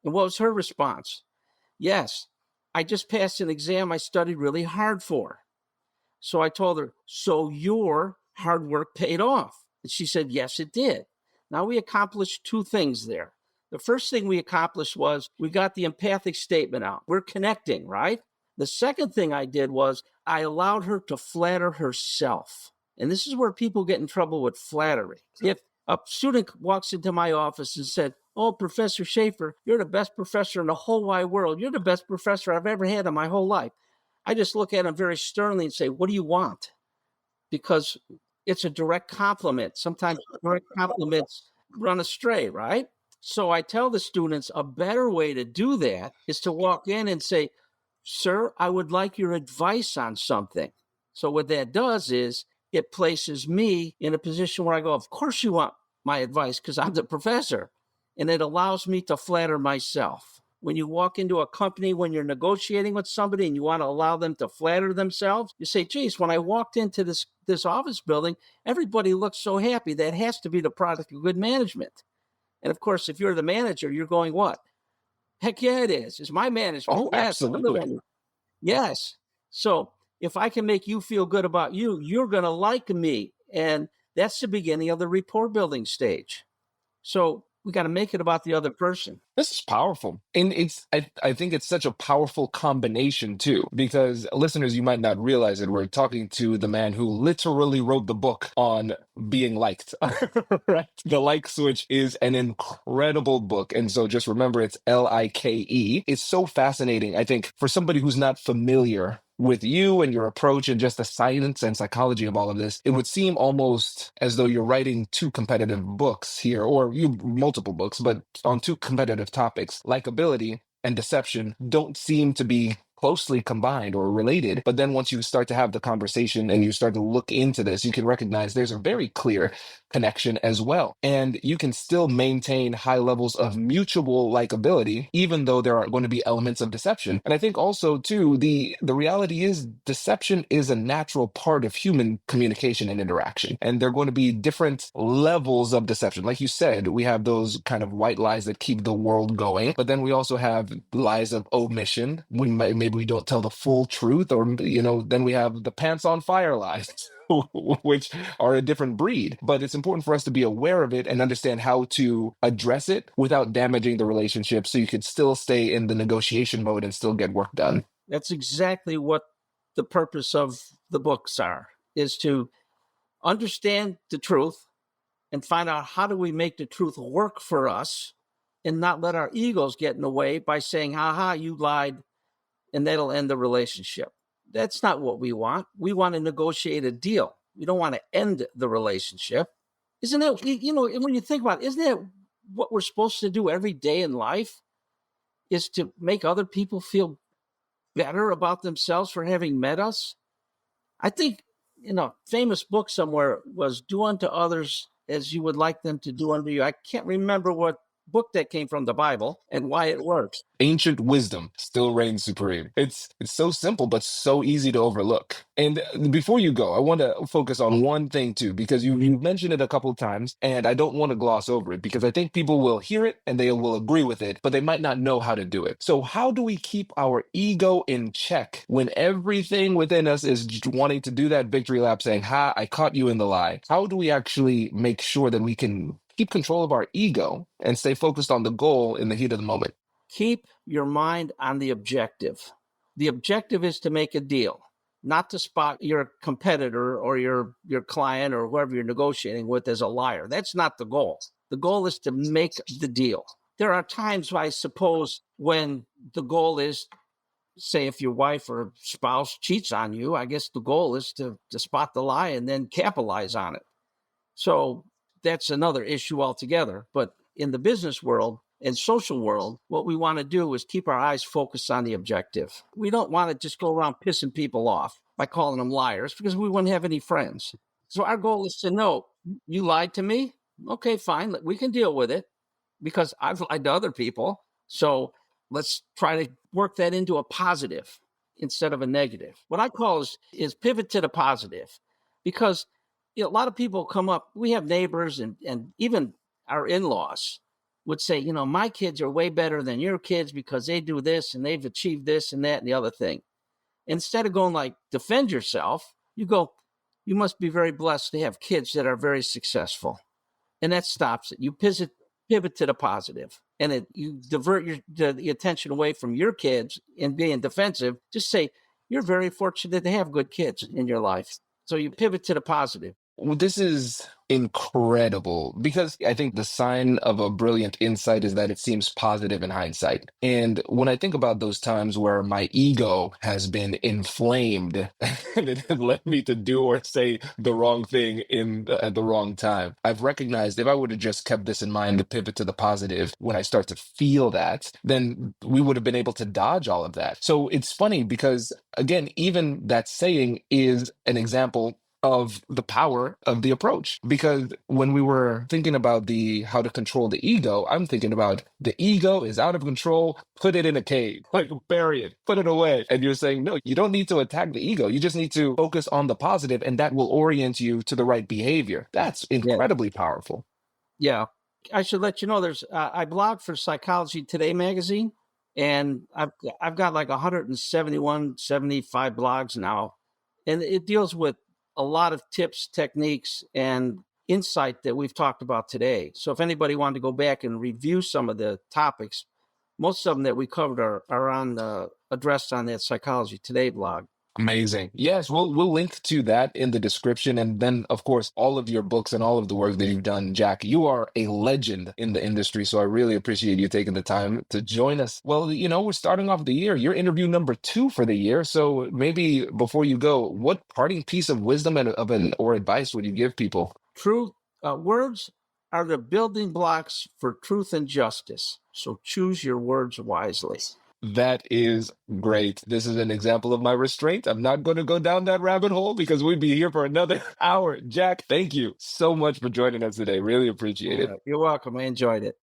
And what was her response? Yes, I just passed an exam I studied really hard for. So I told her, so your hard work paid off. And she said, yes, it did. Now we accomplished two things there. The first thing we accomplished was we got the empathic statement out. We're connecting, right? The second thing I did was I allowed her to flatter herself. And this is where people get in trouble with flattery. If a student walks into my office and said, oh, Professor Schaefer, you're the best professor in the whole wide world. You're the best professor I've ever had in my whole life. I just look at him very sternly and say, what do you want? Because it's a direct compliment. Sometimes direct compliments run astray, right? So I tell the students a better way to do that is to walk in and say, sir, I would like your advice on something. So what that does is it places me in a position where I go, of course you want my advice because I'm the professor. And it allows me to flatter myself. When you walk into a company, when you're negotiating with somebody and you want to allow them to flatter themselves, you say, geez, when I walked into this office building, everybody looks so happy. That has to be the product of good management. And of course, if you're the manager, you're going, what? Heck yeah, it is. It's my management. Oh, Yes, I'm the absolutely. one. Yes. So if I can make you feel good about you, you're going to like me. And that's the beginning of the rapport building stage. So we got to make it about the other person. This is powerful. And I think it's such a powerful combination too, because listeners, you might not realize it. We're talking to the man who literally wrote the book on being liked, right? The Like Switch is an incredible book. And so just remember it's Like. It's so fascinating, I think, for somebody who's not familiar with you and your approach and just the science and psychology of all of this, it would seem almost as though you're writing two competitive books here, or you multiple books, but on two competitive topics. Likability and deception don't seem to be closely combined or related. But then once you start to have the conversation and you start to look into this, you can recognize there's a very clear connection as well. And you can still maintain high levels of mutual likability, even though there are going to be elements of deception. And I think also, too, the reality is deception is a natural part of human communication and interaction. And there are going to be different levels of deception. Like you said, we have those kind of white lies that keep the world going. But then we also have lies of omission. Maybe we don't tell the full truth, or, then we have the pants on fire lies. Which are a different breed. But it's important for us to be aware of it and understand how to address it without damaging the relationship so you could still stay in the negotiation mode and still get work done. That's exactly what the purpose of the books are, is to understand the truth and find out how do we make the truth work for us and not let our egos get in the way by saying, ha, you lied, and that'll end the relationship. That's not what we want. We want to negotiate a deal. We don't want to end the relationship. Isn't that, when you think about it, isn't that what we're supposed to do every day in life, is to make other people feel better about themselves for having met us? I think, famous book somewhere was Do Unto Others as You Would Like Them to Do Unto You. I can't remember what book that came from the Bible and why it works. Ancient wisdom still reigns supreme. It's so simple, but so easy to overlook. And before you go, I want to focus on one thing too, because you mentioned it a couple of times, and I don't want to gloss over it because I think people will hear it and they will agree with it, but they might not know how to do it. So how do we keep our ego in check when everything within us is wanting to do that victory lap saying, ha, I caught you in the lie? How do we actually make sure that we can keep control of our ego and stay focused on the goal in the heat of the moment? Keep your mind on the objective. The objective is to make a deal, not to spot your competitor or your client or whoever you're negotiating with as a liar. That's not the goal. The goal is to make the deal. There are times, I suppose, when the goal is, say, if your wife or spouse cheats on you, I guess the goal is to spot the lie and then capitalize on it. So that's another issue altogether. But in the business world and social world, what we want to do is keep our eyes focused on the objective. We don't want to just go around pissing people off by calling them liars because we wouldn't have any friends. So our goal is to know, you lied to me? Okay, fine. We can deal with it because I've lied to other people. So let's try to work that into a positive instead of a negative. What I call is pivot to the positive, because a lot of people come up. We have neighbors and even our in-laws would say, my kids are way better than your kids because they do this and they've achieved this and that and the other thing. Instead of going like, defend yourself, you go, you must be very blessed to have kids that are very successful. And that stops it. You pivot to the positive, and you divert the attention away from your kids and being defensive. Just say, you're very fortunate to have good kids in your life. So you pivot to the positive. Well, this is incredible because I think the sign of a brilliant insight is that it seems positive in hindsight. And when I think about those times where my ego has been inflamed and it has led me to do or say the wrong thing at the wrong time, I've recognized if I would have just kept this in mind to pivot to the positive when I start to feel that, then we would have been able to dodge all of that. So it's funny because, again, even that saying is an example of the power of the approach. Because when we were thinking about how to control the ego, I'm thinking about the ego is out of control, put it in a cave, like bury it, put it away. And you're saying, no, you don't need to attack the ego. You just need to focus on the positive, and that will orient you to the right behavior. That's incredibly powerful. Yeah. I should let you know I blog for Psychology Today magazine, and I've got like 171, 75 blogs now. And it deals with a lot of tips, techniques, and insight that we've talked about today. So if anybody wanted to go back and review some of the topics, most of them that we covered are on addressed on that Psychology Today blog. Amazing. Yes, we'll link to that in the description. And then, of course, all of your books and all of the work that you've done. Jack, you are a legend in the industry. So I really appreciate you taking the time to join us. Well, we're starting off the year. You're interview number 2 for the year. So maybe before you go, what parting piece of wisdom or advice would you give people? Truth, words are the building blocks for truth and justice. So choose your words wisely. That is great. This is an example of my restraint. I'm not going to go down that rabbit hole because we'd be here for another hour. Jack, thank you so much for joining us today. Really appreciate it. You're welcome. I enjoyed it.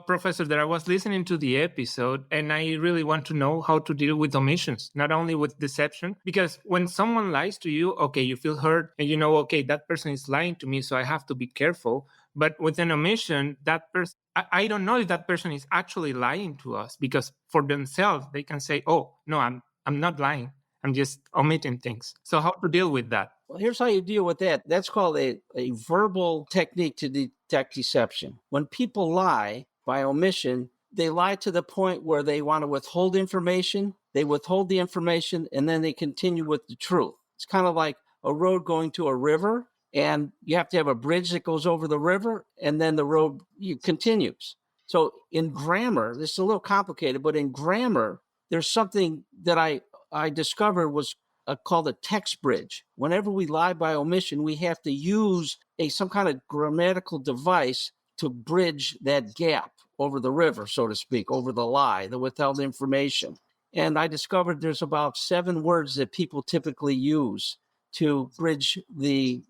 Professor, that I was listening to the episode and I really want to know how to deal with omissions, not only with deception, because when someone lies to you, okay, you feel hurt and okay, that person is lying to me, so I have to be careful. But with an omission, that person, I don't know if that person is actually lying to us, because for themselves, they can say, oh, no, I'm not lying. I'm just omitting things. So how to deal with that? Well, here's how you deal with that. That's called a verbal technique to detect deception. When people lie by omission, they lie to the point where they want to withhold information. They withhold the information and then they continue with the truth. It's kind of like a road going to a river, and you have to have a bridge that goes over the river, and then the road continues. So in grammar, this is a little complicated, but in grammar, there's something that I discovered was called a text bridge. Whenever we lie by omission, we have to use some kind of grammatical device to bridge that gap over the river, so to speak, over the lie, the withheld information. And I discovered there's about 7 words that people typically use to bridge the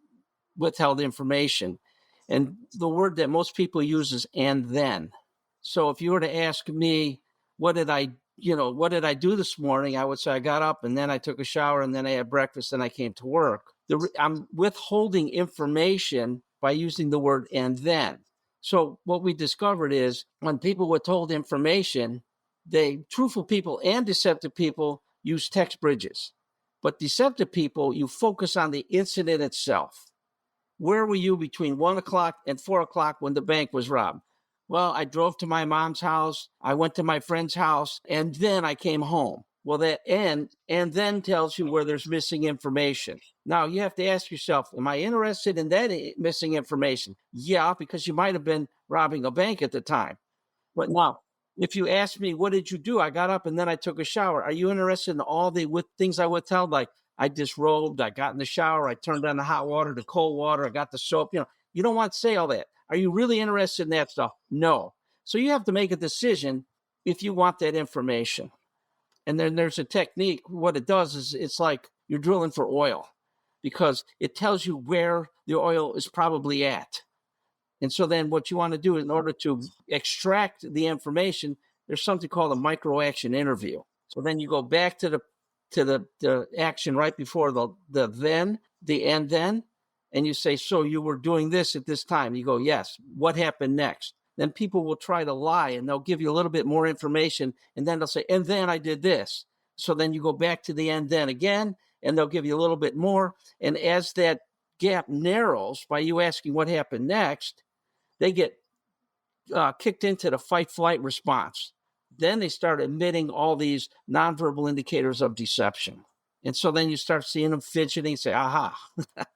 withheld information. And the word that most people use is "and then." So if you were to ask me, what did I do this morning? I would say I got up and then I took a shower and then I had breakfast and I came to work. I'm withholding information by using the word "and then." So what we discovered is when people withhold information, truthful people and deceptive people use text bridges. But deceptive people, you focus on the incident itself. Where were you between 1 o'clock and 4 o'clock when the bank was robbed? Well, I drove to my mom's house, I went to my friend's house, and then I came home. Well, that and then tells you where there's missing information. Now, you have to ask yourself, am I interested in that missing information? Yeah, because you might have been robbing a bank at the time. But now, if you ask me, what did you do? I got up and then I took a shower. Are you interested in all the things I withheld? Like I disrobed, I got in the shower, I turned on the hot water, the cold water, I got the soap. You don't want to say all that. Are you really interested in that stuff? No. So you have to make a decision if you want that information. And then there's a technique. What it does is it's like you're drilling for oil because it tells you where the oil is probably at. And so then what you want to do in order to extract the information, there's something called a micro action interview. So then you go back to the action right before the and then, and you say, so you were doing this at this time. You go, yes. What happened next? Then people will try to lie and they'll give you a little bit more information. And then they'll say, and then I did this. So then you go back to the and then again, and they'll give you a little bit more. And as that gap narrows by you asking what happened next, they get kicked into the fight-flight response. Then they start emitting all these nonverbal indicators of deception. And so then you start seeing them fidgeting, say, aha.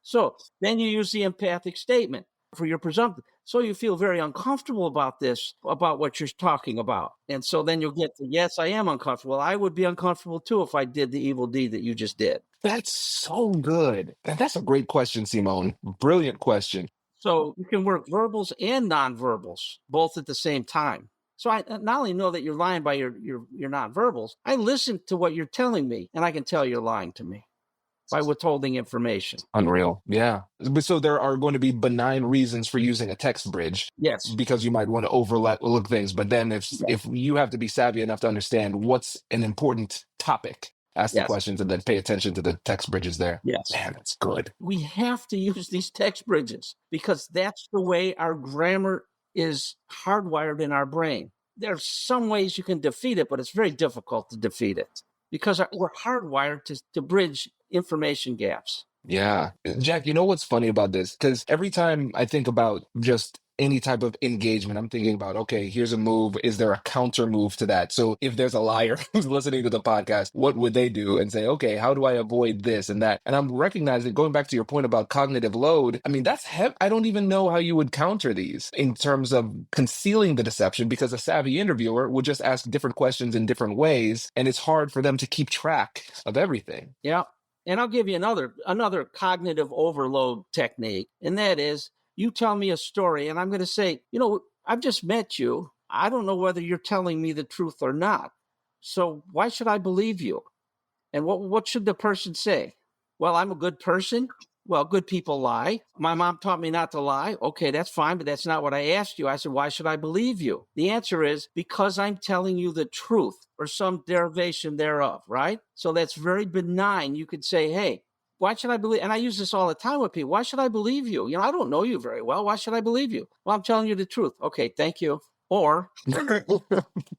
So then you use the empathic statement for your presumptive. So you feel very uncomfortable about this, about what you're talking about. And so then you'll get to, yes, I am uncomfortable. I would be uncomfortable too if I did the evil deed that you just did. That's so good. And that's a great question, Simone. Brilliant question. So you can work verbals and nonverbals both at the same time. So I not only know that you're lying by your nonverbals, I listen to what you're telling me, and I can tell you're lying to me by withholding information. Unreal. Yeah. So there are going to be benign reasons for using a text bridge. Yes. Because you might want to overlook things. But then if you have to be savvy enough to understand what's an important topic, ask the questions and then pay attention to the text bridges there. Yes. Man, that's good. We have to use these text bridges because that's the way our grammar is hardwired in our brain. There's some ways you can defeat it, but it's very difficult to defeat it because we're hardwired to bridge information gaps. Yeah. Jack, you know what's funny about this? Because every time I think about just any type of engagement, I'm thinking about, okay, here's a move. Is there a counter move to that? So if there's a liar who's listening to the podcast, what would they do? And say, okay, how do I avoid this and that? And I'm recognizing, going back to your point about cognitive load, I mean, that's I don't even know how you would counter these in terms of concealing the deception, because a savvy interviewer will just ask different questions in different ways. And it's hard for them to keep track of everything. Yeah. And I'll give you another cognitive overload technique. And that is, you tell me a story and I'm going to say, I've just met you. I don't know whether you're telling me the truth or not. So why should I believe you? And what should the person say? Well, I'm a good person. Well, good people lie. My mom taught me not to lie. Okay, that's fine, but that's not what I asked you. I said, why should I believe you? The answer is because I'm telling you the truth or some derivation thereof, right? So that's very benign. You could say, hey, why should I believe? And I use this all the time with people. Why should I believe you? I don't know you very well. Why should I believe you? Well, I'm telling you the truth. Okay, thank you. Or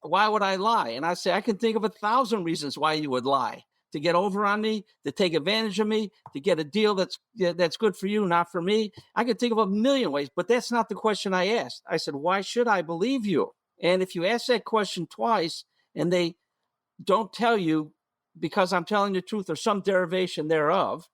why would I lie? And I say, I can think of 1,000 reasons why you would lie. To get over on me, to take advantage of me, to get a deal that's good for you, not for me. I could think of 1,000,000 ways, but that's not the question I asked. I said, why should I believe you? And if you ask that question twice and they don't tell you because I'm telling the truth or some derivation thereof,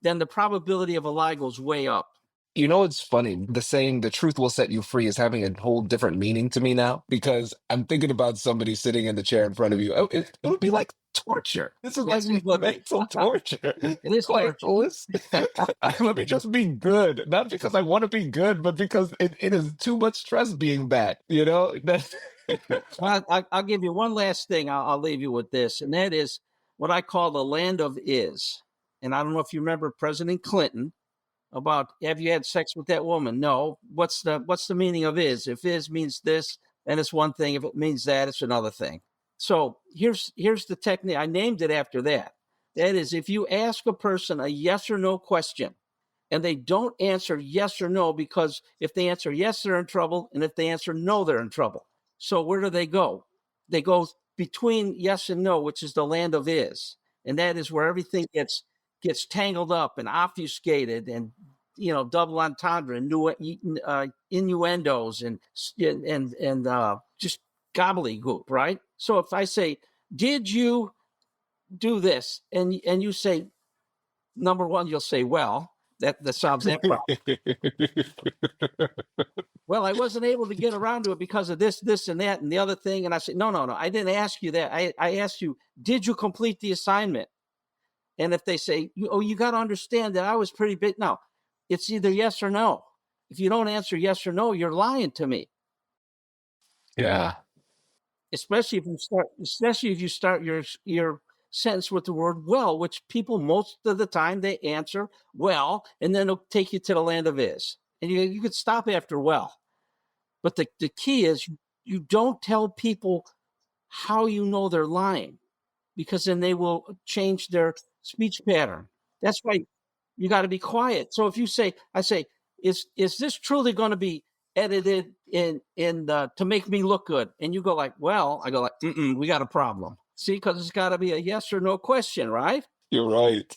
then the probability of a lie goes way up. You know, it's funny. The saying, the truth will set you free, is having a whole different meaning to me now, because I'm thinking about somebody sitting in the chair in front of you. Oh, it would be like torture. This is like mental torture. It is like, torture. Let me just be good. Not because I want to be good, but because it is too much stress being bad. Well, I'll give you one last thing. I'll leave you with this, and that is what I call the land of is. And I don't know if you remember President Clinton. about, have you had sex with that woman? No. What's the meaning of is? If is means this, then it's one thing. If it means that, it's another thing. So here's the technique. I named it after that. That is, if you ask a person a yes or no question and they don't answer yes or no, because if they answer yes, they're in trouble. And if they answer no, they're in trouble. So where do they go? They go between yes and no, which is the land of is. And that is where everything gets tangled up and obfuscated and, double entendre and innuendos and just gobbledygook, right? So if I say, did you do this? And you say, number one, you'll say, well, that solves that problem. Well, I wasn't able to get around to it because of this, and that, and the other thing. And I said, no, I didn't ask you that. I asked you, did you complete the assignment? And if they say, you got to understand that I was pretty big. No, it's either yes or no. If you don't answer yes or no, you're lying to me. Yeah. Especially if you start your sentence with the word well, which people most of the time they answer well, and then it'll take you to the land of is. And you could stop after well. But the key is you don't tell people how you know they're lying, because then they will change their speech pattern. That's why you got to be quiet. So if you say, I say, is this truly going to be edited in to make me look good? And you go like, well, I go like, we got a problem. See, because it's got to be a yes or no question, right? You're right.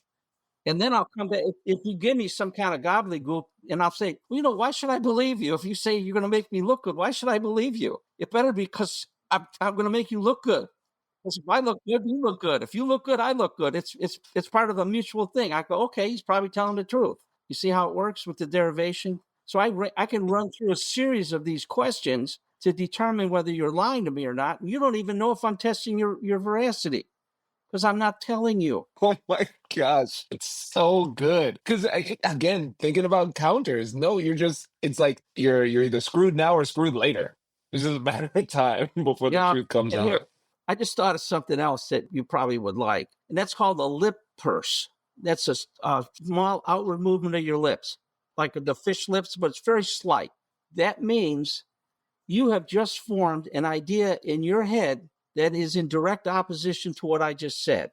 And then I'll come back. If you give me some kind of gobbledygook, and I'll say, well, why should I believe you? If you say you're going to make me look good, why should I believe you? It better be because I'm going to make you look good. Because if I look good, you look good. If you look good, I look good. It's part of a mutual thing. I go, okay, he's probably telling the truth. You see how it works with the derivation? So I can run through a series of these questions to determine whether you're lying to me or not. And you don't even know if I'm testing your veracity, because I'm not telling you. Oh my gosh, it's so good. Because again, thinking about counters, no, it's like you're either screwed now or screwed later. It's just a matter of time before the truth comes out. I just thought of something else that you probably would like, and that's called a lip purse. That's a small outward movement of your lips, like the fish lips, but it's very slight. That means you have just formed an idea in your head that is in direct opposition to what I just said.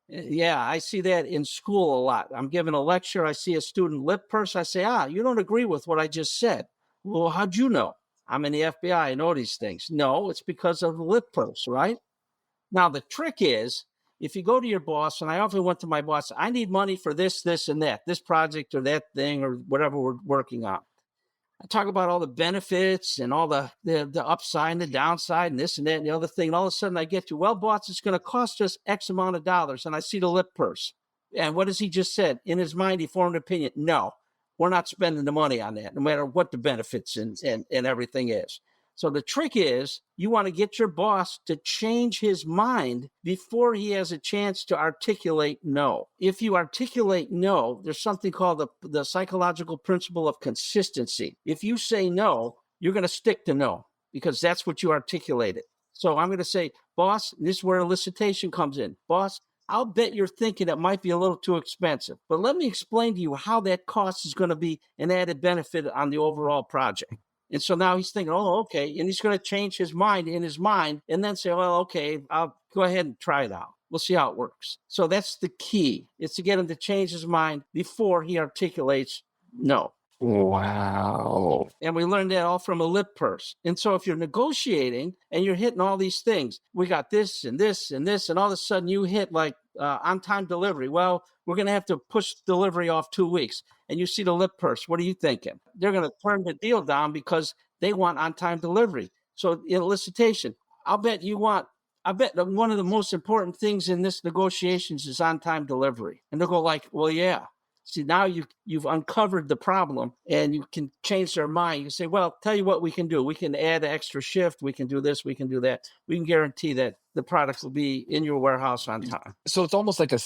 Yeah, I see that in school a lot. I'm giving a lecture. I see a student lip purse. I say, you don't agree with what I just said. Well, how'd you know? I'm in the FBI. I know these things. No, it's because of the lip purse, right? Now, the trick is, if you go to your boss, and I often went to my boss, I need money for this, and that, this project or that thing or whatever we're working on. I talk about all the benefits and all the upside and the downside and this and that and the other thing. And all of a sudden I get to, well, boss, it's going to cost us X amount of dollars. And I see the lip purse. And what has he just said? In his mind, he formed an opinion. No, we're not spending the money on that, no matter what the benefits and everything is. So the trick is, you want to get your boss to change his mind before he has a chance to articulate no. If you articulate no, there's something called the psychological principle of consistency. If you say no, you're going to stick to no, because that's what you articulated. So I'm going to say, boss, this is where elicitation comes in. Boss, I'll bet you're thinking it might be a little too expensive, but let me explain to you how that cost is going to be an added benefit on the overall project. And so now he's thinking, oh, okay. And he's going to change his mind in his mind and then say, well, okay, I'll go ahead and try it out. We'll see how it works. So that's the key. It's to get him to change his mind before he articulates no. Wow. And we learned that all from a lip purse. And so if you're negotiating and you're hitting all these things, we got this and this and this, and all of a sudden you hit like on-time delivery. Well, we're going to have to push delivery off 2 weeks. And you see the lip purse. What are you thinking? They're going to turn the deal down because they want on-time delivery. So in elicitation, I bet that one of the most important things in this negotiations is on-time delivery. And they'll go like, well, yeah. See, now you've uncovered the problem and you can change their mind. You can say, well, tell you what we can do. We can add an extra shift. We can do this. We can do that. We can guarantee that the product will be in your warehouse on time. So it's almost like a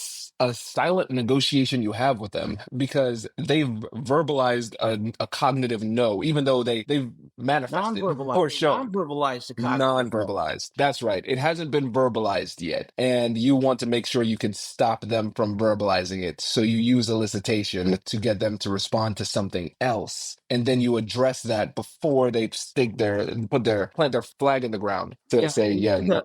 silent negotiation you have with them because they've verbalized a cognitive no, even though they've manifested or shown Non-verbalized the cognitive no. non-verbalized. That's right. It hasn't been verbalized yet. And you want to make sure you can stop them from verbalizing it. So you use elicitation to get them to respond to something else. And then you address that before they plant their flag in the ground to say, yeah, The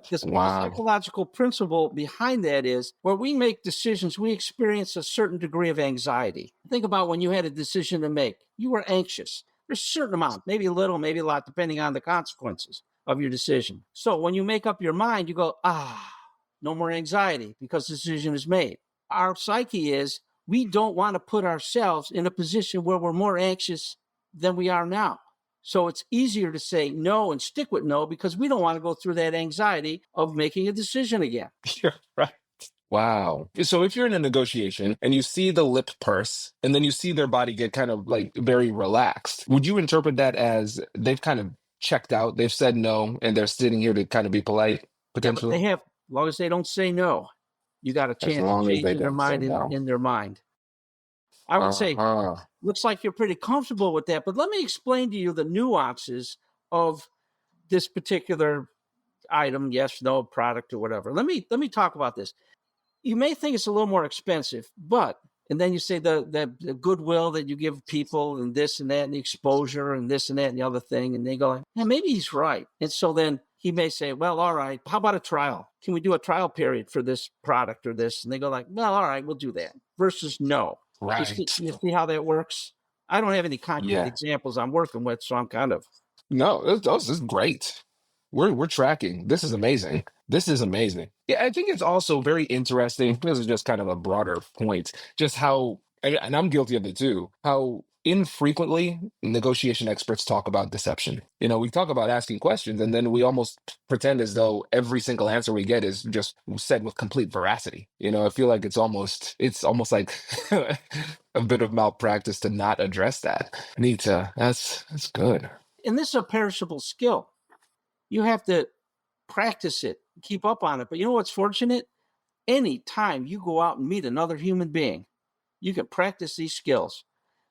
psychological principle behind that is where we make decisions, we experience a certain degree of anxiety. Think about when you had a decision to make. You were anxious. There's a certain amount, maybe a little, maybe a lot, depending on the consequences of your decision. So when you make up your mind, you go, no more anxiety because the decision is made. Our psyche is we don't want to put ourselves in a position where we're more anxious than we are now. So it's easier to say no and stick with no because we don't want to go through that anxiety of making a decision again. You're right. Wow. So if you're in a negotiation and you see the lip purse and then you see their body get kind of like very relaxed, would you interpret that as they've kind of checked out, they've said no, and they're sitting here to kind of be polite, potentially? They have, as long as they don't say no, you got a chance to change their mind in their mind. I would say, looks like you're pretty comfortable with that, but let me explain to you the nuances of this particular item, yes, no, product, or whatever. Let me talk about this. You may think it's a little more expensive, and then you say the goodwill that you give people and this and that and the exposure and this and that and the other thing, and they go, yeah, maybe he's right. And so then he may say, well, all right, how about a trial? Can we do a trial period for this product or this? And they go like, well, all right, we'll do that versus no. Right. You see how that works? I don't have any concrete examples I'm working with, so I'm kind of... No, this is great. We're tracking. This is amazing. This is amazing. Yeah, I think it's also very interesting. This is just kind of a broader point, just how, and I'm guilty of it too, how infrequently negotiation experts talk about deception. We talk about asking questions and then we almost pretend as though every single answer we get is just said with complete veracity. I feel like it's almost like a bit of malpractice to not address that. That's good. And this is a perishable skill. You have to practice it, keep up on it. But you know what's fortunate? Anytime you go out and meet another human being, you can practice these skills.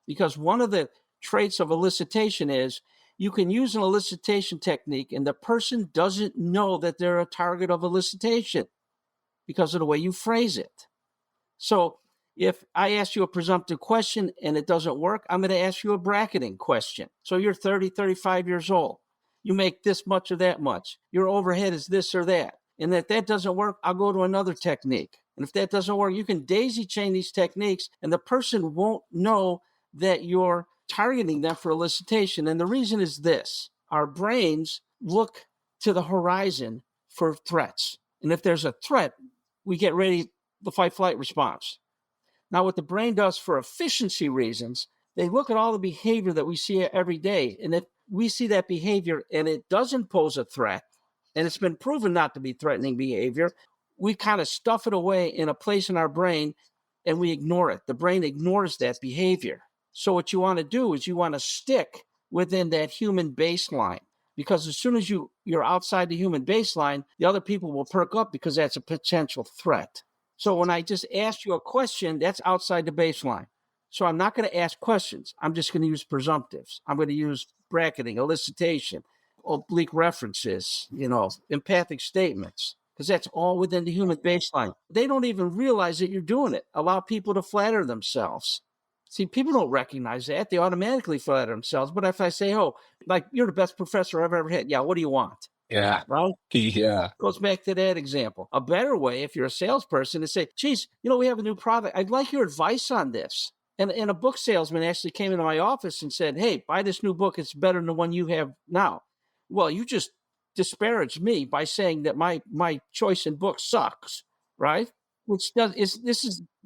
Because one of the traits of elicitation is you can use an elicitation technique and the person doesn't know that they're a target of elicitation because of the way you phrase it. So if I ask you a presumptive question and it doesn't work, I'm going to ask you a bracketing question. So you're 30, 35 years old. You make this much or that much. Your overhead is this or that. And if that doesn't work, I'll go to another technique. And if that doesn't work, you can daisy chain these techniques and the person won't know that you're targeting them for elicitation. And the reason is this. Our brains look to the horizon for threats. And if there's a threat, we get ready, the fight-flight response. Now, what the brain does for efficiency reasons, they look at all the behavior that we see every day. And if we see that behavior and it doesn't pose a threat, and it's been proven not to be threatening behavior, we kind of stuff it away in a place in our brain and we ignore it. The brain ignores that behavior. So what you want to do is you want to stick within that human baseline, because as soon as you're outside the human baseline, the other people will perk up because that's a potential threat. So when I just ask you a question, that's outside the baseline. So I'm not going to ask questions. I'm just going to use presumptives. I'm going to use bracketing, elicitation, oblique references, empathic statements, because that's all within the human baseline. They don't even realize that you're doing it. Allow people to flatter themselves. See, people don't recognize that. They automatically flatter themselves. But if I say, like, you're the best professor I've ever had. Yeah, what do you want? Yeah. Right? Yeah. Goes back to that example. A better way, if you're a salesperson, is say, geez, we have a new product. I'd like your advice on this. And a book salesman actually came into my office and said, hey, buy this new book. It's better than the one you have now. Well, you just disparaged me by saying that my choice in books sucks, right? Which this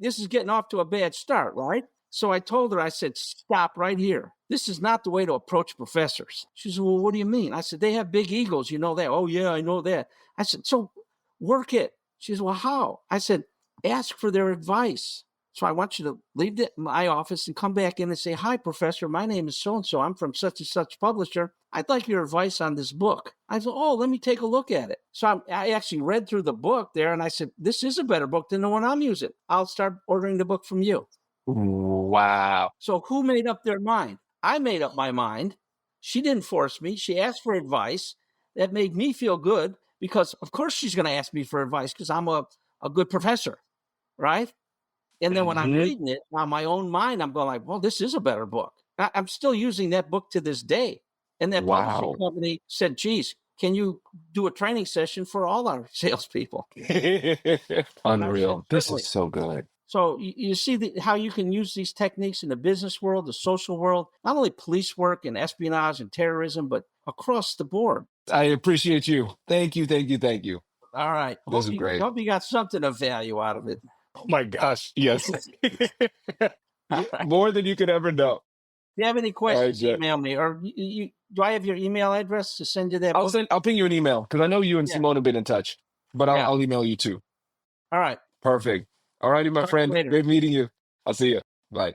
is getting off to a bad start, right? So I told her, I said, stop right here. This is not the way to approach professors. She said, well, what do you mean? I said, they have big egos. You know that? Oh, yeah, I know that. I said, so work it. She said, well, how? I said, ask for their advice. So I want you to leave my office and come back in and say, hi, professor, my name is so-and-so. I'm from such and such publisher. I'd like your advice on this book. I said, oh, let me take a look at it. So I actually read through the book there and I said, this is a better book than the one I'm using. I'll start ordering the book from you. Wow. So who made up their mind? I made up my mind. She didn't force me. She asked for advice. That made me feel good because, of course, she's going to ask me for advice because I'm a good professor, right? And then when I'm reading it on my own mind, I'm going like, well, this is a better book. I'm still using that book to this day. And that publishing company said, geez, can you do a training session for all our salespeople? Unreal. This is so good. So you see how you can use these techniques in the business world, the social world, not only police work and espionage and terrorism, but across the board. I appreciate you. Thank you. Thank you. Thank you. All right. This is great. Hope you got something of value out of it. Oh my gosh. Yes. Right. More than you could ever know. If you have any questions, Jeff. email me. Or do I have your email address to send you that book? I'll ping you an email because I know you and Yeah. Simone have been in touch, but I'll email you too. All right. Perfect. All righty, my Talk friend. later. Great meeting you. I'll see you. Bye.